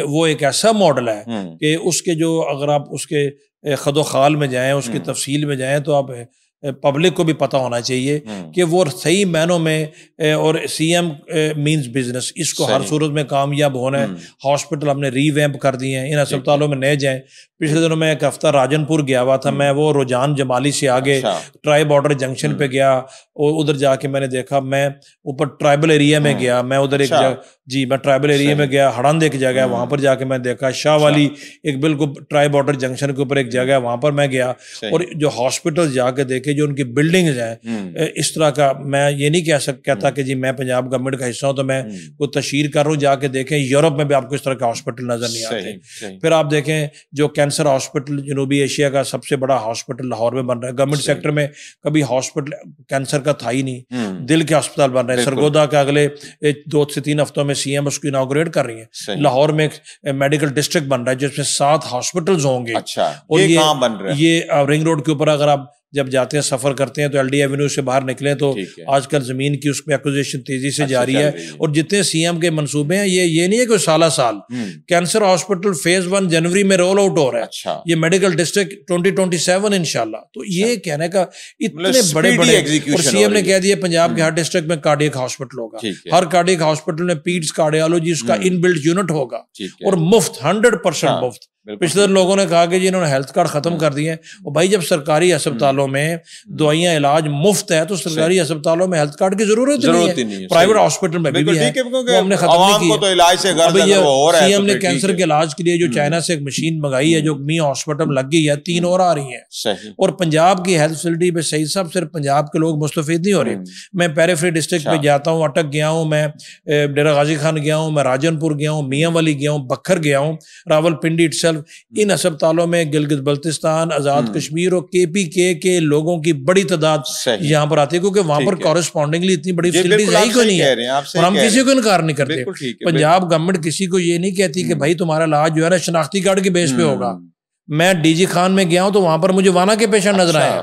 वो एक ऐसा मॉडल है कि उसके जो अगर आप उसके खदोखाल में जाएं, उसकी तफसील में जाएं, तो आप पब्लिक को भी पता होना चाहिए कि वो सही मायनों में, और सीएम मींस बिजनेस, इसको हर सूरत में कामयाब होना है। हॉस्पिटल हमने रीवैम्प कर दिए हैं, इन अस्पतालों में नए जाएं। पिछले दिनों में एक हफ्ता राजनपुर गया हुआ था मैं, वो रुझान जमाली से आगे ट्राई बॉर्डर जंक्शन पे गया और उधर जाके मैंने देखा, मैं ऊपर ट्राइबल एरिया में गया, मैं उधर मैं ट्राइबल एरिया में गया, हड़ंद एक जगह, वहां पर जाके मैं देखा, शाह वाली एक बिल्कुल ट्राई बॉर्डर जंक्शन के ऊपर एक जगह, वहां पर मैं गया और जो हॉस्पिटल जाके देखे, जो उनकी बिल्डिंग्स हैं, इस तरह का। मैं ये नहीं कहता कि जी मैं पंजाब गवर्नमेंट का हिस्सा हूं तो मैं कोई तशहीर कर रहा हूँ। जाके देखें, यूरोप में भी आपको इस तरह के हॉस्पिटल नजर नहीं आते। फिर आप देखें जो कैंसर हॉस्पिटल जनूबी एशिया का सबसे बड़ा हॉस्पिटल लाहौर में बन रहा है। गवर्नमेंट सेक्टर में कभी हॉस्पिटल कैंसर का था ही नहीं। दिल के अस्पताल बन रहे हैं। सरगोदा का अगले 2 से 3 हफ्तों में सीएम उसको इनॉग्रेट कर रही है। लाहौर में एक मेडिकल डिस्ट्रिक्ट बन रहा है जिसमें 7 हॉस्पिटल्स होंगे। अच्छा, और ये कहां बन रहा है? ये रिंग रोड के ऊपर अगर आप जब जाते हैं, सफर करते हैं, तो LD एवेन्यू से बाहर निकले तो आजकल जमीन की उसमें एक्विजिशन तेजी से जारी है। और जितने सीएम के मंसूबे हैं, ये नहीं है कि साल कैंसर हॉस्पिटल फेज 1 जनवरी में रोल आउट हो रहा है। अच्छा, ये मेडिकल डिस्ट्रिक्ट 2027 इंशाल्लाह। तो ये कहने का इतने बड़े और सीएम ने कह दिया पंजाब के हर डिस्ट्रिक्ट में कार्डियक हॉस्पिटल होगा। हर कार्डियक हॉस्पिटल में पीड्स कार्डियोलॉजी उसका इनबिल्ट यूनिट होगा और मुफ्त, 100% मुफ्त। पिछले लोगों ने कहा कि जी इन्होंने हेल्थ कार्ड खत्म कर दिए, और भाई जब सरकारी अस्पतालों में दवाइयां इलाज मुफ्त है तो सरकारी अस्पतालों में हेल्थ कार्ड की जरूरत नहीं है। प्राइवेट हॉस्पिटल में भी है, वो हमने खत्म नहीं किया। सीएम ने कैंसर के इलाज के लिए जो चाइना से एक मशीन मंगाई है, जो मियां हॉस्पिटल लग गई है, 3 और आ रही है। और पंजाब की हेल्थ फैसिलिटी पे सही साहब सिर्फ पंजाब के लोग मुस्तफीद नहीं हो रहे। मैं पेरीफेरी डिस्ट्रिक्ट पे जाता हूँ, अटक गया हूँ, मैं डेरा गाजी खान गया हूँ, मैं राजनपुर गया हूँ, मियां वाली गया हूँ, बखर गया हूँ, रावलपिंडी इटसेल्फ। इन अस्पतालों में गिलगित बल्तिस्तान, आजाद कश्मीर और केपीके के लोगों की बड़ी तादाद यहाँ पर आती है, क्योंकि वहां पर कॉरेस्पॉन्डिंगली इतनी बड़ी फैसिलिटीज है ही कोई नहीं है, और हम किसी को इनकार नहीं करते। पंजाब गवर्नमेंट किसी को ये नहीं कहती कि भाई तुम्हारा इलाज जो है ना शनाख्ती कार्ड के बेस पे होगा। मैं डीजी खान में गया हूं तो वहां पर मुझे वाना के पेशेंट नजर आए,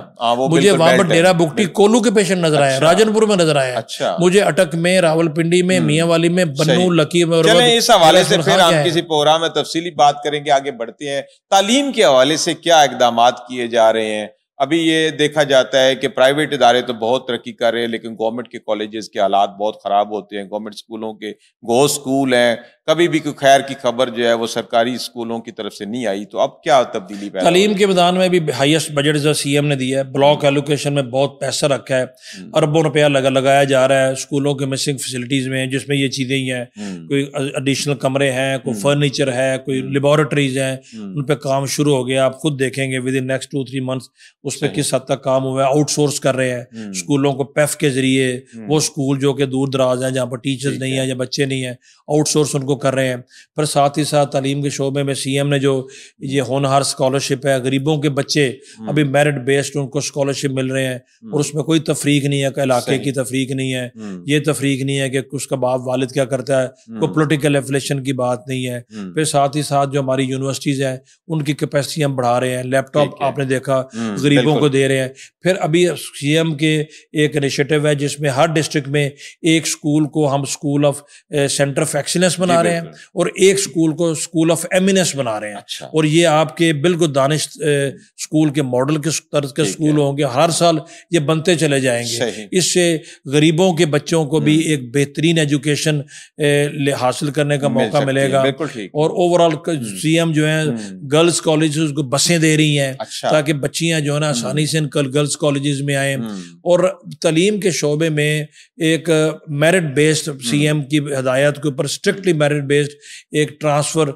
मुझे वहां पर डेरा बुगटी कोलू के पेशेंट नजर आए, राजनपुर में नजर आए, मुझे अटक में, रावलपिंडी में, मियां वाली में, बन्नू, लकी में। इस हवाले से फिर हम किसी प्रोग्राम में तफसीली बात करेंगे, आगे बढ़ते हैं। तालीम के हवाले से क्या इकदाम किए जा रहे हैं? अभी ये देखा जाता है कि प्राइवेट इदारे तो बहुत तरक्की कर रहे हैं, लेकिन गवर्नमेंट के कॉलेजेस के हालात बहुत ख़राब होते हैं। गवर्नमेंट स्कूलों के गो स्कूल हैं, कभी भी कोई खैर की खबर जो है वो सरकारी स्कूलों की तरफ से नहीं आई। तो अब क्या तब्दीली पैदा? तालीम के मैदान में भी हाईएस्ट बजट जो सीएम ने दिया है, ब्लॉक एलोकेशन में बहुत पैसा रखा है, अरबों रुपया लगाया जा रहा है स्कूलों के मिसिंग फैसिलिटीज में, जिसमें ये चीज़ें ही हैं। कोई एडिशनल कमरे हैं, कोई फर्नीचर है, कोई लेबोरेटरीज हैं, उन पर काम शुरू हो गया। आप खुद देखेंगे विद इन नेक्स्ट 2-3 मंथ्स उस पर किस हद तक काम हुआ है। आउटसोर्स कर रहे हैं स्कूलों को पेफ के जरिए, वो स्कूल जो कि दूर दराज हैं, जहाँ पर टीचर्स नहीं है या बच्चे नहीं है, आउटसोर्स उनको कर रहे हैं। पर साथ ही साथ तालीम के शोबे में सीएम ने जो ये होनहार स्कॉलरशिप है, गरीबों के बच्चे अभी मेरिट बेस्ड उनको स्कॉलरशिप मिल रहे हैं, और उसमें कोई तफरीक नहीं है, इलाके की तफरीक नहीं है, ये तफरीक नहीं है कि उसका बाप वालिद क्या करता है, कोई पोलिटिकल एफिलिएशन की बात नहीं है। फिर साथ ही साथ जो हमारी यूनिवर्सिटीज है उनकी कैपेसिटी हम बढ़ा रहे हैं, लैपटॉप आपने देखा गरीबों को दे रहे हैं। फिर अभी सीएम के एक इनिशिएटिव है जिसमें हर डिस्ट्रिक्ट में एक स्कूल को हम school of centre of excellence बना रहे हैं, और एक स्कूल को स्कूल ऑफ एमिनेंस बना रहे हैं। और ये आपके बिल्कुल दानिश स्कूल के मॉडल के तर्ज के स्कूल होंगे, हर साल ये बनते चले जाएंगे। इससे गरीबों के बच्चों को भी एक बेहतरीन एजुकेशन हासिल करने का मौका मिलेगा। और ओवरऑल सीएम जो है गर्ल्स कॉलेज को बसें दे रही हैं, ताकि बच्चियां जो है ना आसानी से गर्ल्स कॉलेजेस में आए। और तालीम के शोबे में एक मेरिट बेस्ड सीएम की हिदायत के ऊपर स्ट्रिक्टली मेरिट बेस्ड एक ट्रांसफर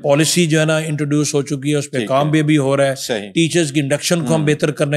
पॉलिसी जो है ना इंट्रोड्यूस हो चुकी है, उस पर काम भी हो रहा है। टीचर्स की इंडक्शन को हम बेहतर कर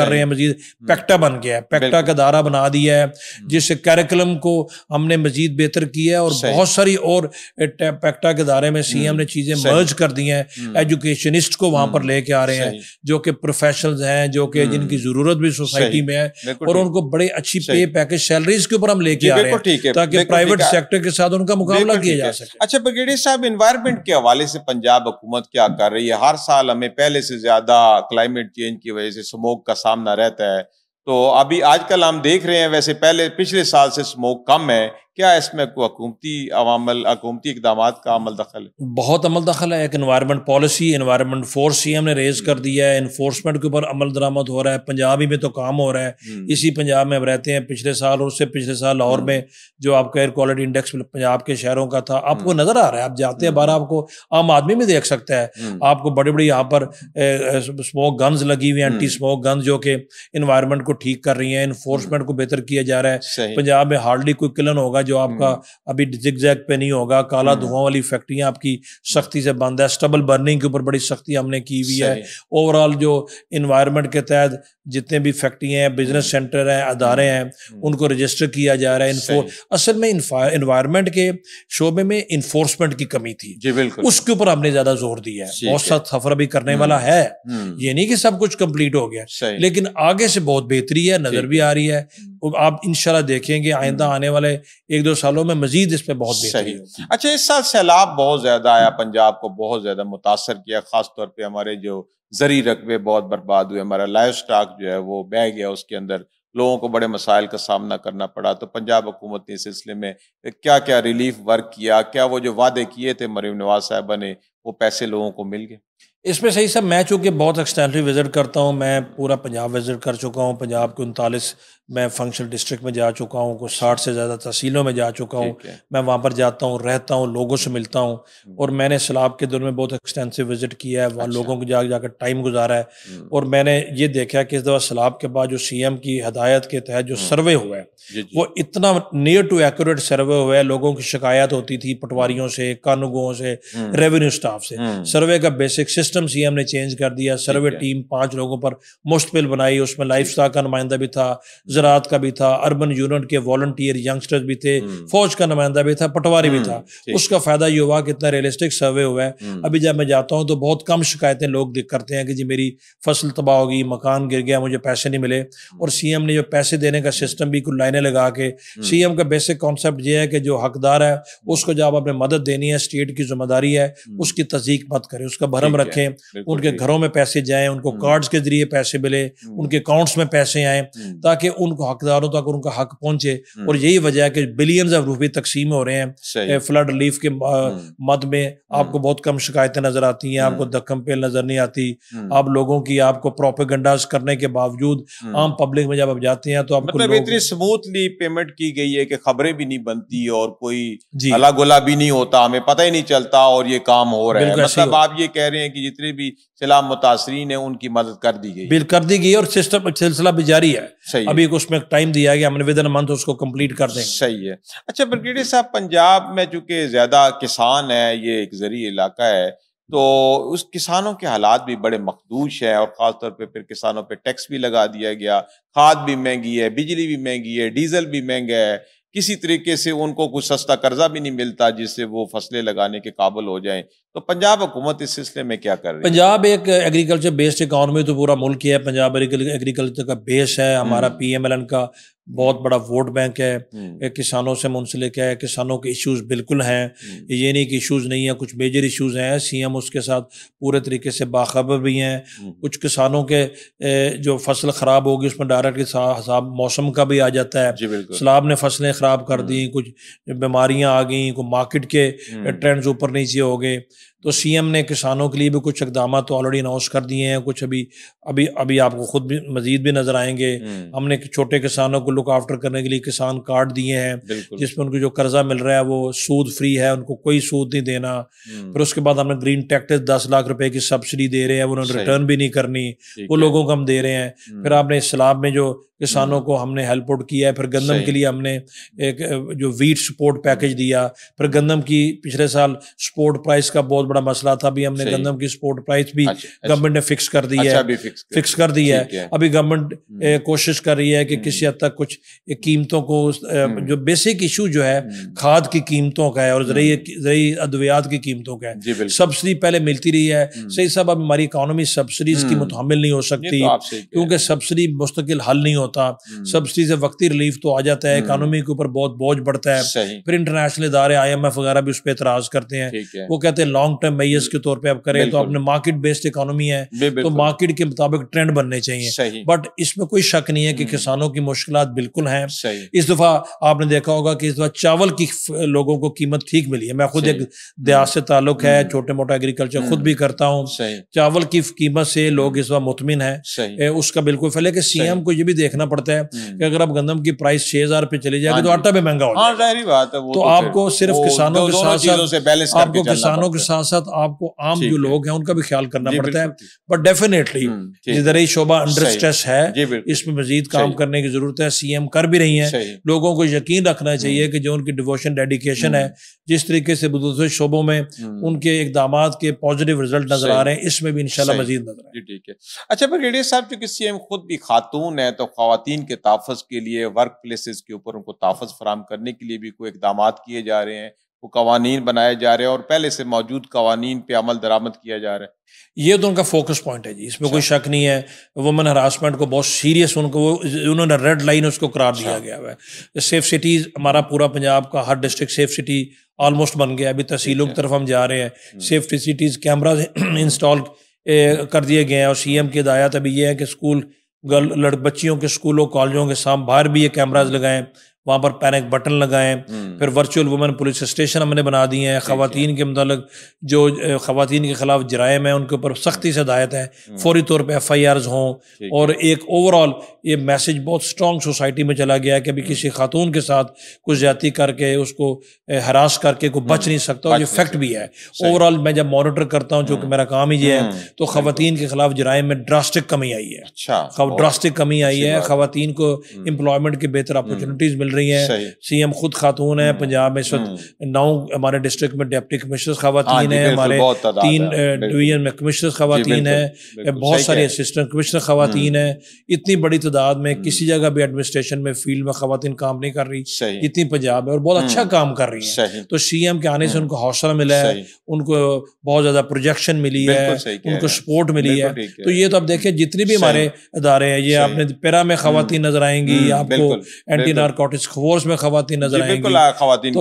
रहे हैं। मजीद पैक्टा बन गया है, पैक्टा का दायरा बना दिया है, जिससे कैरिकुलम को हमने मजीद बेहतर किया है। और बहुत सारी और पैक्टा के दायरे में सीएम ने चीजें मर्ज कर दी हैं। एजुकेशनिस्ट को वहां पर लेके आ रहे हैं, जो कि प्रोफेशनल्स हैं, जो कि जिनकी जरूरत भी सोसाइटी में है, और उनको बड़े अच्छी पे पैकेज सैलरीज के ऊपर हम लेके आ रहे हैं, ताकि प्राइवेट सेक्टर के साथ उनका मुकाबला किया जा सके। अच्छा ब्रिगेडियर साहब, एनवायरनमेंट के हवाले से पंजाब हुकूमत क्या कर रही है? हर साल हमें पहले से ज्यादा क्लाइमेट चेंज की वजह से स्मोक का सामना रहता है। तो अभी आजकल हम देख रहे हैं, वैसे पिछले साल से स्मोक कम है, क्या इसमें हुकूमती इकदामात का अमल दखल है? बहुत अमल दखल है। एक environment policy, environment force CM ने रेज कर दिया है, इन्फोर्समेंट के ऊपर अमल दरामद हो रहा है। पंजाबी में तो काम हो रहा है, इसी पंजाब में हम रहते हैं। पिछले साल और उससे पिछले साल लाहौर में जो आपका एयर क्वालिटी इंडेक्स पंजाब के शहरों का था, आपको नजर आ रहा है, आप जाते हैं बाहर, आपको आम आदमी भी देख सकता है, आपको बड़ी बड़ी यहाँ पर स्मोक गन्स लगी हुई हैं, एंटी स्मोक गन्स, जो कि एनवायरनमेंट को ठीक कर रही हैं, इन्फोर्समेंट को बेहतर किया जा रहा है। पंजाब में हार्डली कोई किलन होगा जो आपका अभी जिगजैग पे नहीं होगा। काला धुआं वाली फैक्ट्रियां आपकी सख्ती से बंद है। स्टबल बर्निंग के ऊपर बड़ी सख्ती हमने की हुई है। ओवरऑल जो इन्वायरमेंट के तहत जितने भी फैक्ट्रियां हैं, बिजनेस सेंटर हैं, अदारे हैं, उनको रजिस्टर किया जा रहा है। असल में इन्वायरमेंट के शोबे में इन्फोर्समेंट की कमी थी, उसके ऊपर हमने ज्यादा जोर दिया है। बहुत सा सफर भी करने वाला है, ये नहीं कि सब कुछ कंप्लीट हो गया, लेकिन आगे से बहुत बेहतरी है, नजर भी आ रही है। आप इंशाल्लाह देखेंगे आइंदा आने वाले 1-2 सालों में मजीद इस पे बहुत बेहतरी होगी। अच्छा, इस साल सैलाब बहुत ज्यादा आया, पंजाब को बहुत ज्यादा मुतासर किया, खासतौर पे हमारे जो ज़री रकबे बहुत बर्बाद हुए, हमारा लाइव स्टॉक जो है वो बह गया, उसके अंदर लोगों को बड़े मसाइल का सामना करना पड़ा। तो पंजाब हुकूमत ने इस सिलसिले में क्या क्या रिलीफ वर्क किया? क्या वो जो वादे किए थे मरीम नवाज साहबा ने, वो पैसे लोगों को मिल गए? इसमें सही सब मैं चूँकि बहुत एक्सटेंसिव विज़िट करता हूँ, मैं पूरा पंजाब विज़िट कर चुका हूँ, पंजाब के 39 मैं फंक्शनल डिस्ट्रिक्ट में जा चुका हूँ, कुछ 60 से ज़्यादा तहसीलों में जा चुका हूँ। मैं वहाँ पर जाता हूँ, रहता हूँ, लोगों से मिलता हूँ और मैंने सैलाब के दौर में बहुत एक्सटेंसिव विज़िट किया है, वहाँ लोगों को जाकर टाइम गुजारा है और मैंने ये देखा कि इस दफ़ा सैलाब के बाद जो सीएम की हदायत के तहत जो सर्वे हुआ है, वो इतना नियर टू एक्यूरेट सर्वे हुआ है। लोगों की शिकायत होती थी पटवारियों से, कानूनगों से, रेवेन्यू स्टाफ से। सर्वे का बेसिक सिस्टम सीएम ने चेंज कर दिया। सर्वे टीम 5 लोगों पर मुश्तमिल बनाई, उसमें लाइफ स्टॉक का नुमाइंदा भी था, ज़राअत का भी था, अर्बन यूनिट के वॉलंटियर यंगस्टर्स भी थे, फौज का नुमाइंदा भी था, पटवारी भी था। उसका फायदा ये हुआ कि इतना रियलिस्टिक सर्वे हुआ है। अभी जब मैं जाता हूँ तो बहुत कम शिकायतें लोग करते हैं कि जी मेरी फसल तबाह हो गई, मकान गिर गया, मुझे पैसे नहीं मिले। और सीएम ने जो पैसे देने का सिस्टम भी कुछ लाइनें लगा के, सीएम का बेसिक कॉन्सेप्ट ये है कि जो हकदार है उसको जब आपने मदद देनी है, स्टेट की जिम्मेदारी है, उसकी तस्दीक मत करें, उसका भरम रखें, उनके घरों में पैसे जाएं, उनको कार्ड्स के जरिए पैसे मिले, उनके अकाउंट्स में पैसे आए ताकि उनको हकदारों तक उनका हक पहुंचे। और यही वजह है कि बिलियंस ऑफ रुपए तकसीम हो रहे हैं। फ्लड रिलीफ के मद में आपको बहुत कम शिकायतें नजर आती हैं, आपको धक्कम पेल नजर नहीं आती। आप लोगों की आपको प्रोपेगेंडास करने के बावजूद आम पब्लिक में जब आप जाते हैं तो आपको मतलब इतनी स्मूथली पेमेंट की गई है कि खबरें भी नहीं बनती और कोई हला गोला भी नहीं होता, हमें पता ही नहीं चलता और ये काम हो रहा है। मतलब आप ये कह रहे हैं कि जितने भी सैलाब मुतासरीन है उनकी मदद कर दी गई, कर दी गई और सिलसिला भी जारी है। अभी उसमें टाइम दिया गया, हमने विद इन मंथ उसको कंप्लीट कर देंगे। सही है। अच्छा ब्रिगेडियर साहब, पंजाब में चूंकि ज्यादा किसान है, ये एक ज़रूरी इलाका है, तो उस किसानों के हालात भी बड़े मखदूश हैं और खासतौर पे फिर किसानों पे टैक्स भी लगा दिया गया, खाद भी महंगी है, बिजली भी महंगी है, डीजल भी महंगा है, किसी तरीके से उनको कुछ सस्ता कर्जा भी नहीं मिलता जिससे वो फसलें लगाने के काबिल हो जाएं। तो पंजाब हुकूमत इस सिलसिले में क्या कर रही है? पंजाब एक एग्रीकल्चर बेस्ड इकॉनमी तो पूरा मुल्क ही है, पंजाब एग्रीकल्चर का बेस है। हमारा पीएमएलएन का बहुत बड़ा वोट बैंक है, किसानों से मुंसलिक है, किसानों के इश्यूज बिल्कुल हैं, ये नहीं कि इश्यूज नहीं है, कुछ मेजर इश्यूज हैं। सीएम उसके साथ पूरे तरीके से बाखबर भी हैं। कुछ किसानों के जो फसल खराब होगी उसमें डायरेक्ट हिसाब मौसम का भी आ जाता है। सैलाब ने फसलें खराब कर दी, कुछ बीमारियां आ गई, कुछ मार्केट के ट्रेंड्स ऊपर नीचे हो गए। तो सीएम ने किसानों के लिए भी कुछ इकदाम तो ऑलरेडी अनाउंस कर दिए हैं, कुछ अभी आपको खुद भी मजीद भी नजर आएंगे। हमने छोटे किसानों को लुक आफ्टर करने के लिए किसान कार्ड दिए हैं जिसमें उनको जो कर्जा मिल रहा है वो सूद फ्री है, उनको कोई सूद नहीं देना। फिर उसके बाद हमने ग्रीन ट्रैक्टर 10 लाख रुपए की सब्सिडी दे रहे हैं, उन्होंने रिटर्न भी नहीं करनी, वो लोगों को हम दे रहे हैं। फिर आपने सैलाब में जो किसानों को हमने हेल्प आउट किया है। फिर गंदम के लिए हमने एक जो वीट सपोर्ट पैकेज दिया। फिर गंदम की पिछले साल सपोर्ट प्राइस का बहुत बड़ा मसला था, अभी हमने गंदम की सपोर्ट प्राइस भी गवर्नमेंट ने फिक्स कर दी है, फिक्स कर दी है। अभी गवर्नमेंट कोशिश कर रही है कि किसी हद तक कुछ कीमतों को, जो बेसिक इशू जो है खाद की कीमतों का है और ज़रूरी अद्वियात की कीमतों का है, सब्सिडी पहले मिलती रही है। सही सब अब हमारी इकोनॉमी सब्सिडीज की मुतहम्मिल नहीं हो सकती क्योंकि सब्सिडी मुस्तकिल हल नहीं होता। सब्सिडी से वक्ती रिलीफ तो आ जाता है, इकोनॉमी के ऊपर बहुत बोझ बढ़ता है। फिर इंटरनेशनल इदारे IMF वगैरह भी उस पर एतराज करते हैं, वो कहते हैं लॉन्ग टर्म मेजर्स के तौर पे आप करें। तो अपने मार्केट बेस्ड इकोनॉमी है तो मार्केट के मुताबिक ट्रेंड बनने चाहिए। बट इसमें कोई शक नहीं है कि किसानों की मुश्किलात बिल्कुल हैं। इस दफा आपने देखा होगा कि इस दफा चावल की लोगों को कीमत ठीक मिली है। मैं खुद एक देहात से ताल्लुक है, छोटे मोटा एग्रीकल्चर खुद भी करता हूँ। चावल की कीमत से लोग इस बार मुतमिन है उसका बिल्कुल फैले कि सीएम को ये भी देखना पड़ता है कि अगर अब गंदम की प्राइस 6000 पे चली जाएगी तो आटा भी महंगा हो जाएगा। तो आपको सिर्फ किसानों के साथ साथ आपको आम जो लोग हैं उनका भी ख्याल करना पड़ता है। बट डेफिनेटली जिधर शोबा अंडर स्ट्रेस है, इसमें मजीद काम करने की जरूरत है। सीएम कर भी रही है, लोगों को यकीन रखना चाहिए कि जो उनकी डिवोशन डेडिकेशन है, जिस तरीके से दूसरे शोबों में उनके इकदाम के पॉजिटिव रिजल्ट नजर आ रहे हैं, इसमें भी इंशाल्लाह मजीद नजर आए। ठीक है। अच्छा ब्रिगेडियर साहब, क्योंकि सीएम खुद भी खातून है तो खवातीन के तहफ़्फ़ुज़ के लिए वर्क प्लेसेस के ऊपर उनको तहफ़्फ़ुज़ फराहम करने के लिए भी कोई इक़दाम किए जा रहे हैं, वो कवानीन बनाए जा रहे हैं और पहले से मौजूद कवानीन पे अमल दरामद किया जा रहा है। ये तो उनका फोकस पॉइंट है जी, इसमें कोई शक नहीं है। वुमेन हरासमेंट को बहुत सीरियस उन्होंने रेड लाइन उसको करार दिया गया है। सेफ सिटीज़, हमारा पूरा पंजाब का हर डिस्ट्रिक्ट सेफ सिटी ऑलमोस्ट बन गया। अभी तहसीलों की तरफ हम जा रहे हैं, सेफ सिटीज़ कैमरा इंस्टॉल कर दिए गए हैं। और सीएम की हिदायत अभी ये है कि स्कूल बच्चियों के स्कूलों कॉलेजों के सामने बाहर भी ये कैमराज लगाएं, वहाँ पर पैनिक बटन लगाएं, फिर वर्चुअल वुमेन पुलिस स्टेशन हमने बना दिए हैं, ख़वातीन के मतलब जो ख़वातीन के खिलाफ जराइम है उनके ऊपर सख्ती से हिदायत है, फौरी तौर पर FIRs हों। और एक ओवरऑल ये मैसेज बहुत स्ट्रॉन्ग सोसाइटी में चला गया है कि अभी किसी खातून के साथ कुछ ज्यादती करके उसको हरास करके कोई बच नहीं सकता, और ये फैक्ट भी है। ओवरऑल मैं जब मॉनिटर करता हूँ, जो कि मेरा काम ही ये है, तो ख़वातीन के खिलाफ जराइम में ड्रास्टिक कमी आई है। ड्रास्टिक कमी आई है, ख़वातीन को एम्प्लॉयमेंट की बेहतर अपॉर्चुनिटीज मिल रही हैं। CM खुद खातून है पंजाब में, इस वक्त 9 हमारे डिस्ट्रिक्ट में डिप्टी कमिश्नर ख़वातीन है, हमारे 3 डिवीजन में कमिश्नर ख़वातीन है, बहुत सारे असिस्टेंट कमिश्नर ख़वातीन है। इतनी बड़ी तादाद में किसी जगह भी एडमिनिस्ट्रेशन में फील्ड में ख़वातीन काम नहीं कर रही जितनी पंजाब है, और बहुत अच्छा काम कर रही है। तो CM के आने से उनको हौसला मिला है, उनको बहुत ज्यादा प्रोजेक्शन मिली है, उनको सपोर्ट मिली है। तो ये तो अब देखें जितने भी हमारे इदारे हैं, ये आपने पैरा में ख़वातीन नजर आएंगी, आपको एंटी नारकोटिक्स फोर्स में ख़वातीन नजर आएंगी, तो ख़वातीन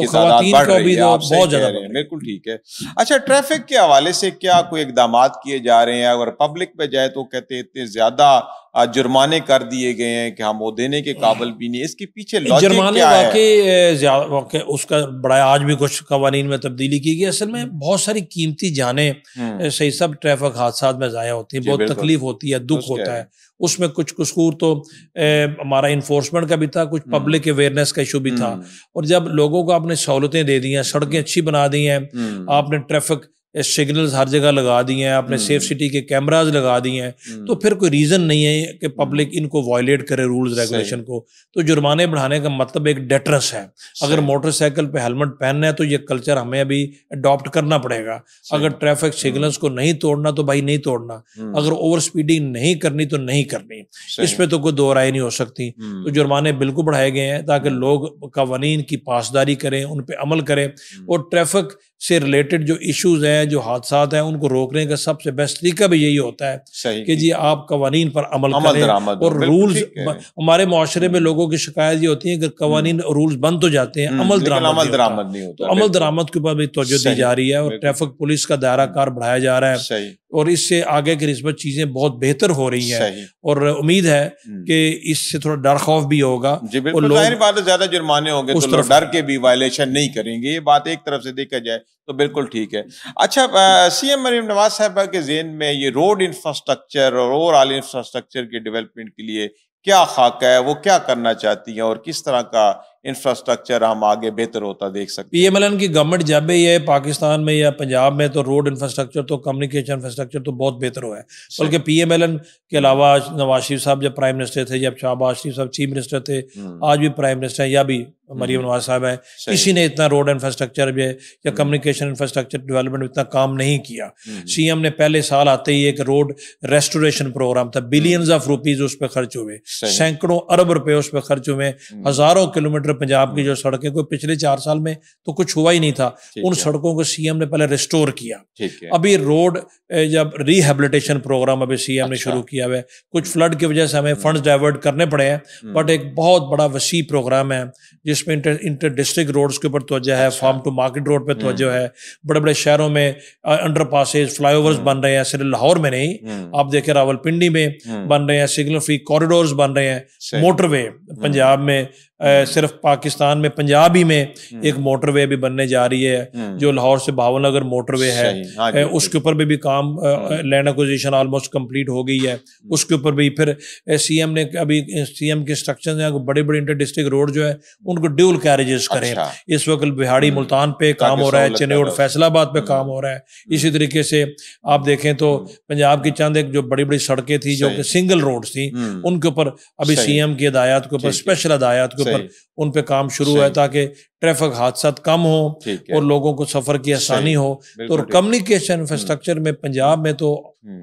को भी बहुत ज्यादा। बिल्कुल ठीक है। अच्छा, ट्रैफिक के हवाले से क्या कोई इक़दाम किए जा रहे हैं? अगर पब्लिक पे जाए तो कहते हैं इतने ज्यादा जुर्माने कर दिए गए हैं कि हम वो देने के काबिल भी नहीं। इसके पीछे लॉजिक क्या है? वाकई उसका बड़ा आज भी कुछ कवानीन में तब्दीली की गई। असल में बहुत सारी कीमती जानें सही सब ट्रैफिक हादसा में ज़ाया होती हैं, बहुत तकलीफ होती है, दुख होता है। उसमें कुछ कसूर तो हमारा इन्फोर्समेंट का भी था, कुछ पब्लिक अवेयरनेस का इशू भी था। और जब लोगों को आपने सहूलतें दे दी हैं, सड़कें अच्छी बना दी हैं, आपने ट्रैफिक सिग्नल्स हर जगह लगा दिए हैं, आपने सेफ सिटी के कैमराज लगा दिए हैं, तो फिर कोई रीजन नहीं है कि पब्लिक इनको वायलेट करे रूल्स रेगुलेशन को। तो जुर्माने बढ़ाने का मतलब एक डेटरेंस है। अगर मोटरसाइकिल पे हेलमेट पहनना है तो ये कल्चर हमें अभी अडॉप्ट करना पड़ेगा। अगर ट्रैफिक सिग्नल्स को नहीं तोड़ना तो भाई नहीं तोड़ना, अगर ओवर स्पीडिंग नहीं करनी तो नहीं करनी, इस पे तो कोई दो राय नहीं हो सकती। तो जुर्माने बिल्कुल बढ़ाए गए हैं ताकि लोग कवानीन की पासदारी करें, उन पर अमल करें, और ट्रैफिक से रिलेटेड जो इश्यूज हैं, जो हादसात हैं, उनको रोकने का सबसे बेस्ट तरीका भी यही होता है कि जी आप कवानीन पर अमल करें। और रूल्स, हमारे मुआशरे में लोगों की शिकायत ये होती है कि कवानीन रूल्स बन तो जाते हैं, अमल दरामद नहीं होता। तो अमल दरामद के ऊपर भी तवज्जो दी जा रही है, और ट्रैफिक पुलिस का दायरा कार बढ़ाया जा रहा है, और इससे आगे की निस्बत चीजें बहुत बेहतर हो रही है। और उम्मीद है कि इससे थोड़ा डर खौफ भी होगा, और लोग बात ज्यादा जुर्माने होंगे तो लोग डर के भी वायलेशन नहीं करेंगे। ये बात एक तरफ से देखा जाए तो बिल्कुल ठीक है। अच्छा, CM मरीम नवाज साहबा के ज़हन में ये रोड इंफ्रास्ट्रक्चर और ओवरऑल इंफ्रास्ट्रक्चर के डेवलपमेंट के लिए क्या खाका है, वो क्या करना चाहती हैं, और किस तरह का इंफ्रास्ट्रक्चर हम आगे बेहतर होता देख सकते हैं? PMLN की गवर्नमेंट जब भी है पाकिस्तान में या पंजाब में, तो रोड इंफ्रास्ट्रक्चर तो कम्युनिकेशन इंफ्रास्ट्रक्चर तो बहुत बेहतर हुआ है। बल्कि PMLN के अलावा नवाज शरीफ साहब जब प्राइम मिनिस्टर थे, जब शहबाज शरीफ साहब चीफ मिनिस्टर थे, आज भी प्राइम मिनिस्टर है, या भी मरीम नवाज साहब है, किसी ने इतना रोड इंफ्रास्ट्रक्चर भी या कम्युनिकेशन इंफ्रास्ट्रक्चर डेवलपमेंट इतना काम नहीं किया। CM ने पहले साल आते ही एक रोड रेस्टोरेशन प्रोग्राम था, बिलियंस ऑफ रुपीज उस पर खर्च हुए, सैकड़ों अरब रुपए उस पर खर्च हुए, हजारों किलोमीटर पंजाब की जो सड़कें, कोई पिछले 4 साल में तो कुछ हुआ ही नहीं था, उन सड़कों को CM ने पहले रिस्टोर किया। अभी रोड जब रिहेबिलिटेशन प्रोग्राम अभी CM ने शुरू किया है, कुछ फ्लड की वजह से हमें फंड्स डाइवर्ट करने पड़े हैं, बट एक बहुत बड़ा वसी प्रोग्राम है जिसमें इंटर डिस्ट्रिक्ट रोड्स के ऊपर तवज्जो है, फार्म टू मार्केट रोड पे तवज्जो है, बड़े बड़े शहरों में अंडर पासेज फ्लाईओवर्स बन रहे हैं, सिर्फ लाहौर में नहीं, आप देखें रावलपिंडी में बन रहे हैं, सिग्नल फ्री कॉरिडोर्स बन रहे हैं, मोटरवे पंजाब में सिर्फ पाकिस्तान में पंजाब ही में एक मोटरवे भी बनने जा रही है, जो लाहौर से भावनगर मोटरवे है, उसके ऊपर भी काम लैंड एक्विजिशन ऑलमोस्ट कंप्लीट हो गई है। उसके ऊपर भी फिर CM ने अभी CM के इंस्ट्रक्शन है बड़े बड़े इंटर डिस्ट्रिक्ट रोड जो है उनको ड्यूल कैरेजेस करें। इस वक्त बिहाड़ी मुल्तान पे काम हो रहा है, चेन्नई फैसलाबाद पे काम हो रहा है। इसी तरीके से आप देखें तो पंजाब की चंद एक जो बड़ी बड़ी सड़कें थी जो कि सिंगल रोड थी, उनके ऊपर अभी CM की हिदायत के ऊपर, स्पेशल हिदायत के ऊपर उन पे काम शुरू है ताकि ट्रैफिक हादसा कम हो और लोगों को सफर की आसानी हो। तो कम्युनिकेशन इंफ्रास्ट्रक्चर में पंजाब में तो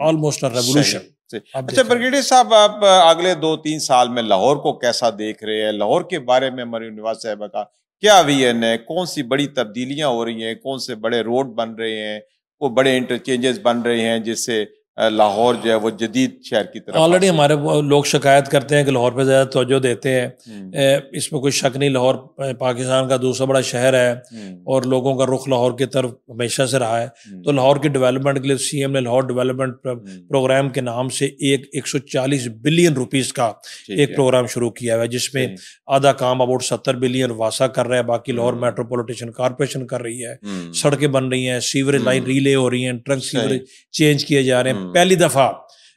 ऑलमोस्ट रेवोल्यूशन। अच्छा ब्रिगेडियर साहब, आप अगले 2-3 साल में लाहौर को कैसा देख रहे हैं? लाहौर के बारे में मरीम नवाज साहबा का क्या विजन है? कौन सी बड़ी तब्दीलियां हो रही हैं? कौन से बड़े रोड बन रहे हैं? वो बड़े इंटरचेंजेस बन रहे हैं जिससे लाहौर जो है वो जदीद शहर की तरफ। ऑलरेडी हमारे लोग शिकायत करते हैं कि लाहौर पे ज़्यादा तवज्जो देते हैं, इसमें कोई शक नहीं। लाहौर पाकिस्तान का दूसरा बड़ा शहर है और लोगों का रुख लाहौर की तरफ हमेशा से रहा है। तो लाहौर की डेवलपमेंट के लिए सीएम ने लाहौर डेवलपमेंट प्रोग्राम के नाम से 140 बिलियन रुपीस का एक प्रोग्राम शुरू किया हुआ है, जिसमें आधा काम अबाउट 70 बिलियन वासा कर रहा है, बाकी लाहौर मेट्रोपॉलिटन कॉर्पोरेशन कर रही है। सड़कें बन रही हैं, सीवरेज लाइन रीले हो रही हैं, ट्रंक सीवरेज चेंज किए जा रहे हैं, पहली दफा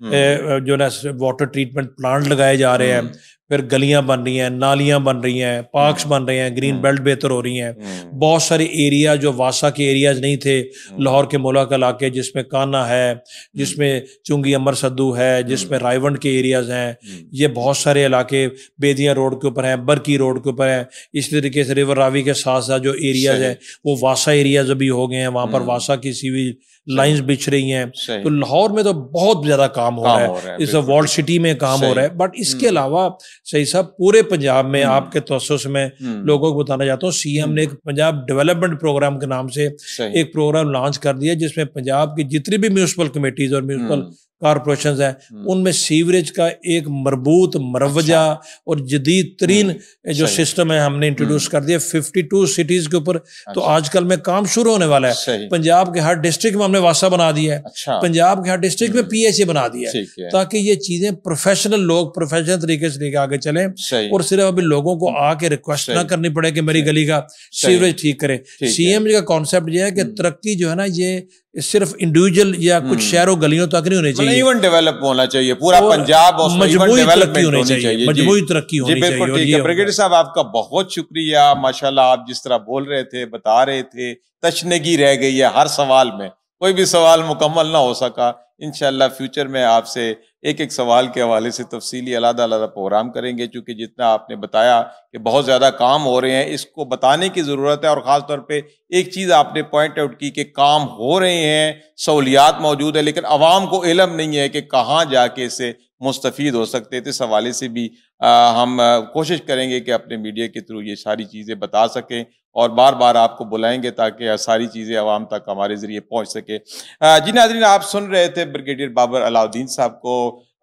जो ना वाटर ट्रीटमेंट प्लांट लगाए जा रहे हैं, फिर गलियां बन रही हैं, नालियां बन रही हैं, पार्क्स बन रहे हैं, ग्रीन बेल्ट बेहतर हो रही हैं। बहुत सारे एरिया जो वासा के एरियाज नहीं थे, लाहौर के मोला का इलाके जिसमें काना है, जिसमें चुंगी अमर सद्दू है, जिसमें रायवंड के एरियाज हैं, ये बहुत सारे इलाके बेदिया रोड के ऊपर हैं, बरकी रोड के ऊपर हैं। इस तरीके से रिवर रावी के साथ साथ जो एरियाज हैं वो वासा एरियाज अभी हो गए हैं, वहां पर वासा की सीवी लाइंस बिछ रही हैं। तो लाहौर में तो बहुत ज्यादा काम हो रहा है, इस वर्ल्ड सिटी में काम हो रहा है। बट इसके अलावा सही साहब पूरे पंजाब में आपके तवज्जुह से मैं लोगों को बताना चाहता हूँ, सीएम ने एक पंजाब डेवलपमेंट प्रोग्राम के नाम से एक प्रोग्राम लॉन्च कर दिया, जिसमें पंजाब की जितनी भी म्यूनिसिपल कमेटीज और म्यूनिसिपल कॉर्पोरेशंस हैं उनमें सीवरेज का एक मरबूत मरवजा और जदीद तरीन जो सिस्टम है हमने इंट्रोड्यूस कर दिया 52 सिटीज के ऊपर। तो आजकल में काम शुरू होने वाला है। पंजाब के हर डिस्ट्रिक्ट में हमने वासा बना दिया है, पंजाब के हर डिस्ट्रिक्ट में पीएचए बना दिया है, ताकि ये चीजें प्रोफेशनल लोग प्रोफेशनल तरीके से लेके आगे चले और सिर्फ अभी लोगों को आके रिक्वेस्ट ना करनी पड़े कि मेरी गली का सीवरेज ठीक करे। सीएम का कॉन्सेप्ट ये है कि तरक्की जो है ना ये सिर्फ इंडिविजुअल या कुछ शहरों गलियों तक नहीं होनी चाहिए, इवन डेवलप होना चाहिए पूरा पंजाब, मजबूती तरक्की होनी चाहिए, मजबूती तरक्की होनी चाहिए। बिल्कुल ठीक है ब्रिगेडियर साहब, आपका बहुत शुक्रिया। माशाल्लाह आप जिस तरह बोल रहे थे, बता रहे थे, तशनगी रह गई है हर सवाल में, कोई भी सवाल मुकम्मल ना हो सका। इंशाल्लाह फ्यूचर में आपसे एक एक सवाल के हवाले से तफसीली अलग-अलग प्रोग्राम करेंगे, क्योंकि जितना आपने बताया कि बहुत ज़्यादा काम हो रहे हैं, इसको बताने की ज़रूरत है। और ख़ास तौर पे एक चीज़ आपने पॉइंट आउट की कि काम हो रहे हैं, सहूलियात मौजूद है, लेकिन आवाम को इल्म नहीं है कि कहाँ जाके इससे मुस्तफ़ीद हो सकते थे। इस हवाले से भी हम कोशिश करेंगे कि अपने मीडिया के थ्रू ये सारी चीज़ें बता सकें और बार बार आपको बुलाएंगे ताकि सारी चीज़ें आवाम तक हमारे ज़रिए पहुँच सके। जी नाज़रीन, आप सुन रहे थे ब्रिगेडियर बाबर अलाउद्दीन साहब को।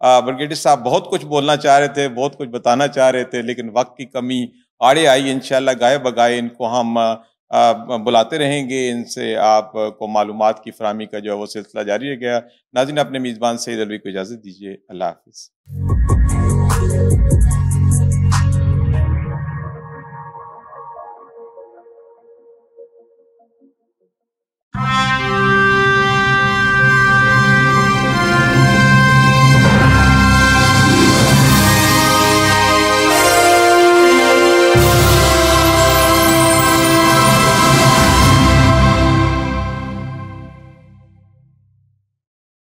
ब्रिगेडियर साहब बहुत कुछ बोलना चाह रहे थे, बहुत कुछ बताना चाह रहे थे, लेकिन वक्त की कमी आड़े आई। इंशाल्लाह गाए बगाए इनको हम बुलाते रहेंगे, इनसे आपको मालूमात की फराहमी का जो है वो सिलसिला जारी रहेगा। नाज़रीन, अपने मेज़बान सईद अलवी को इजाज़त दीजिए। अल्लाह हाफ़िज़।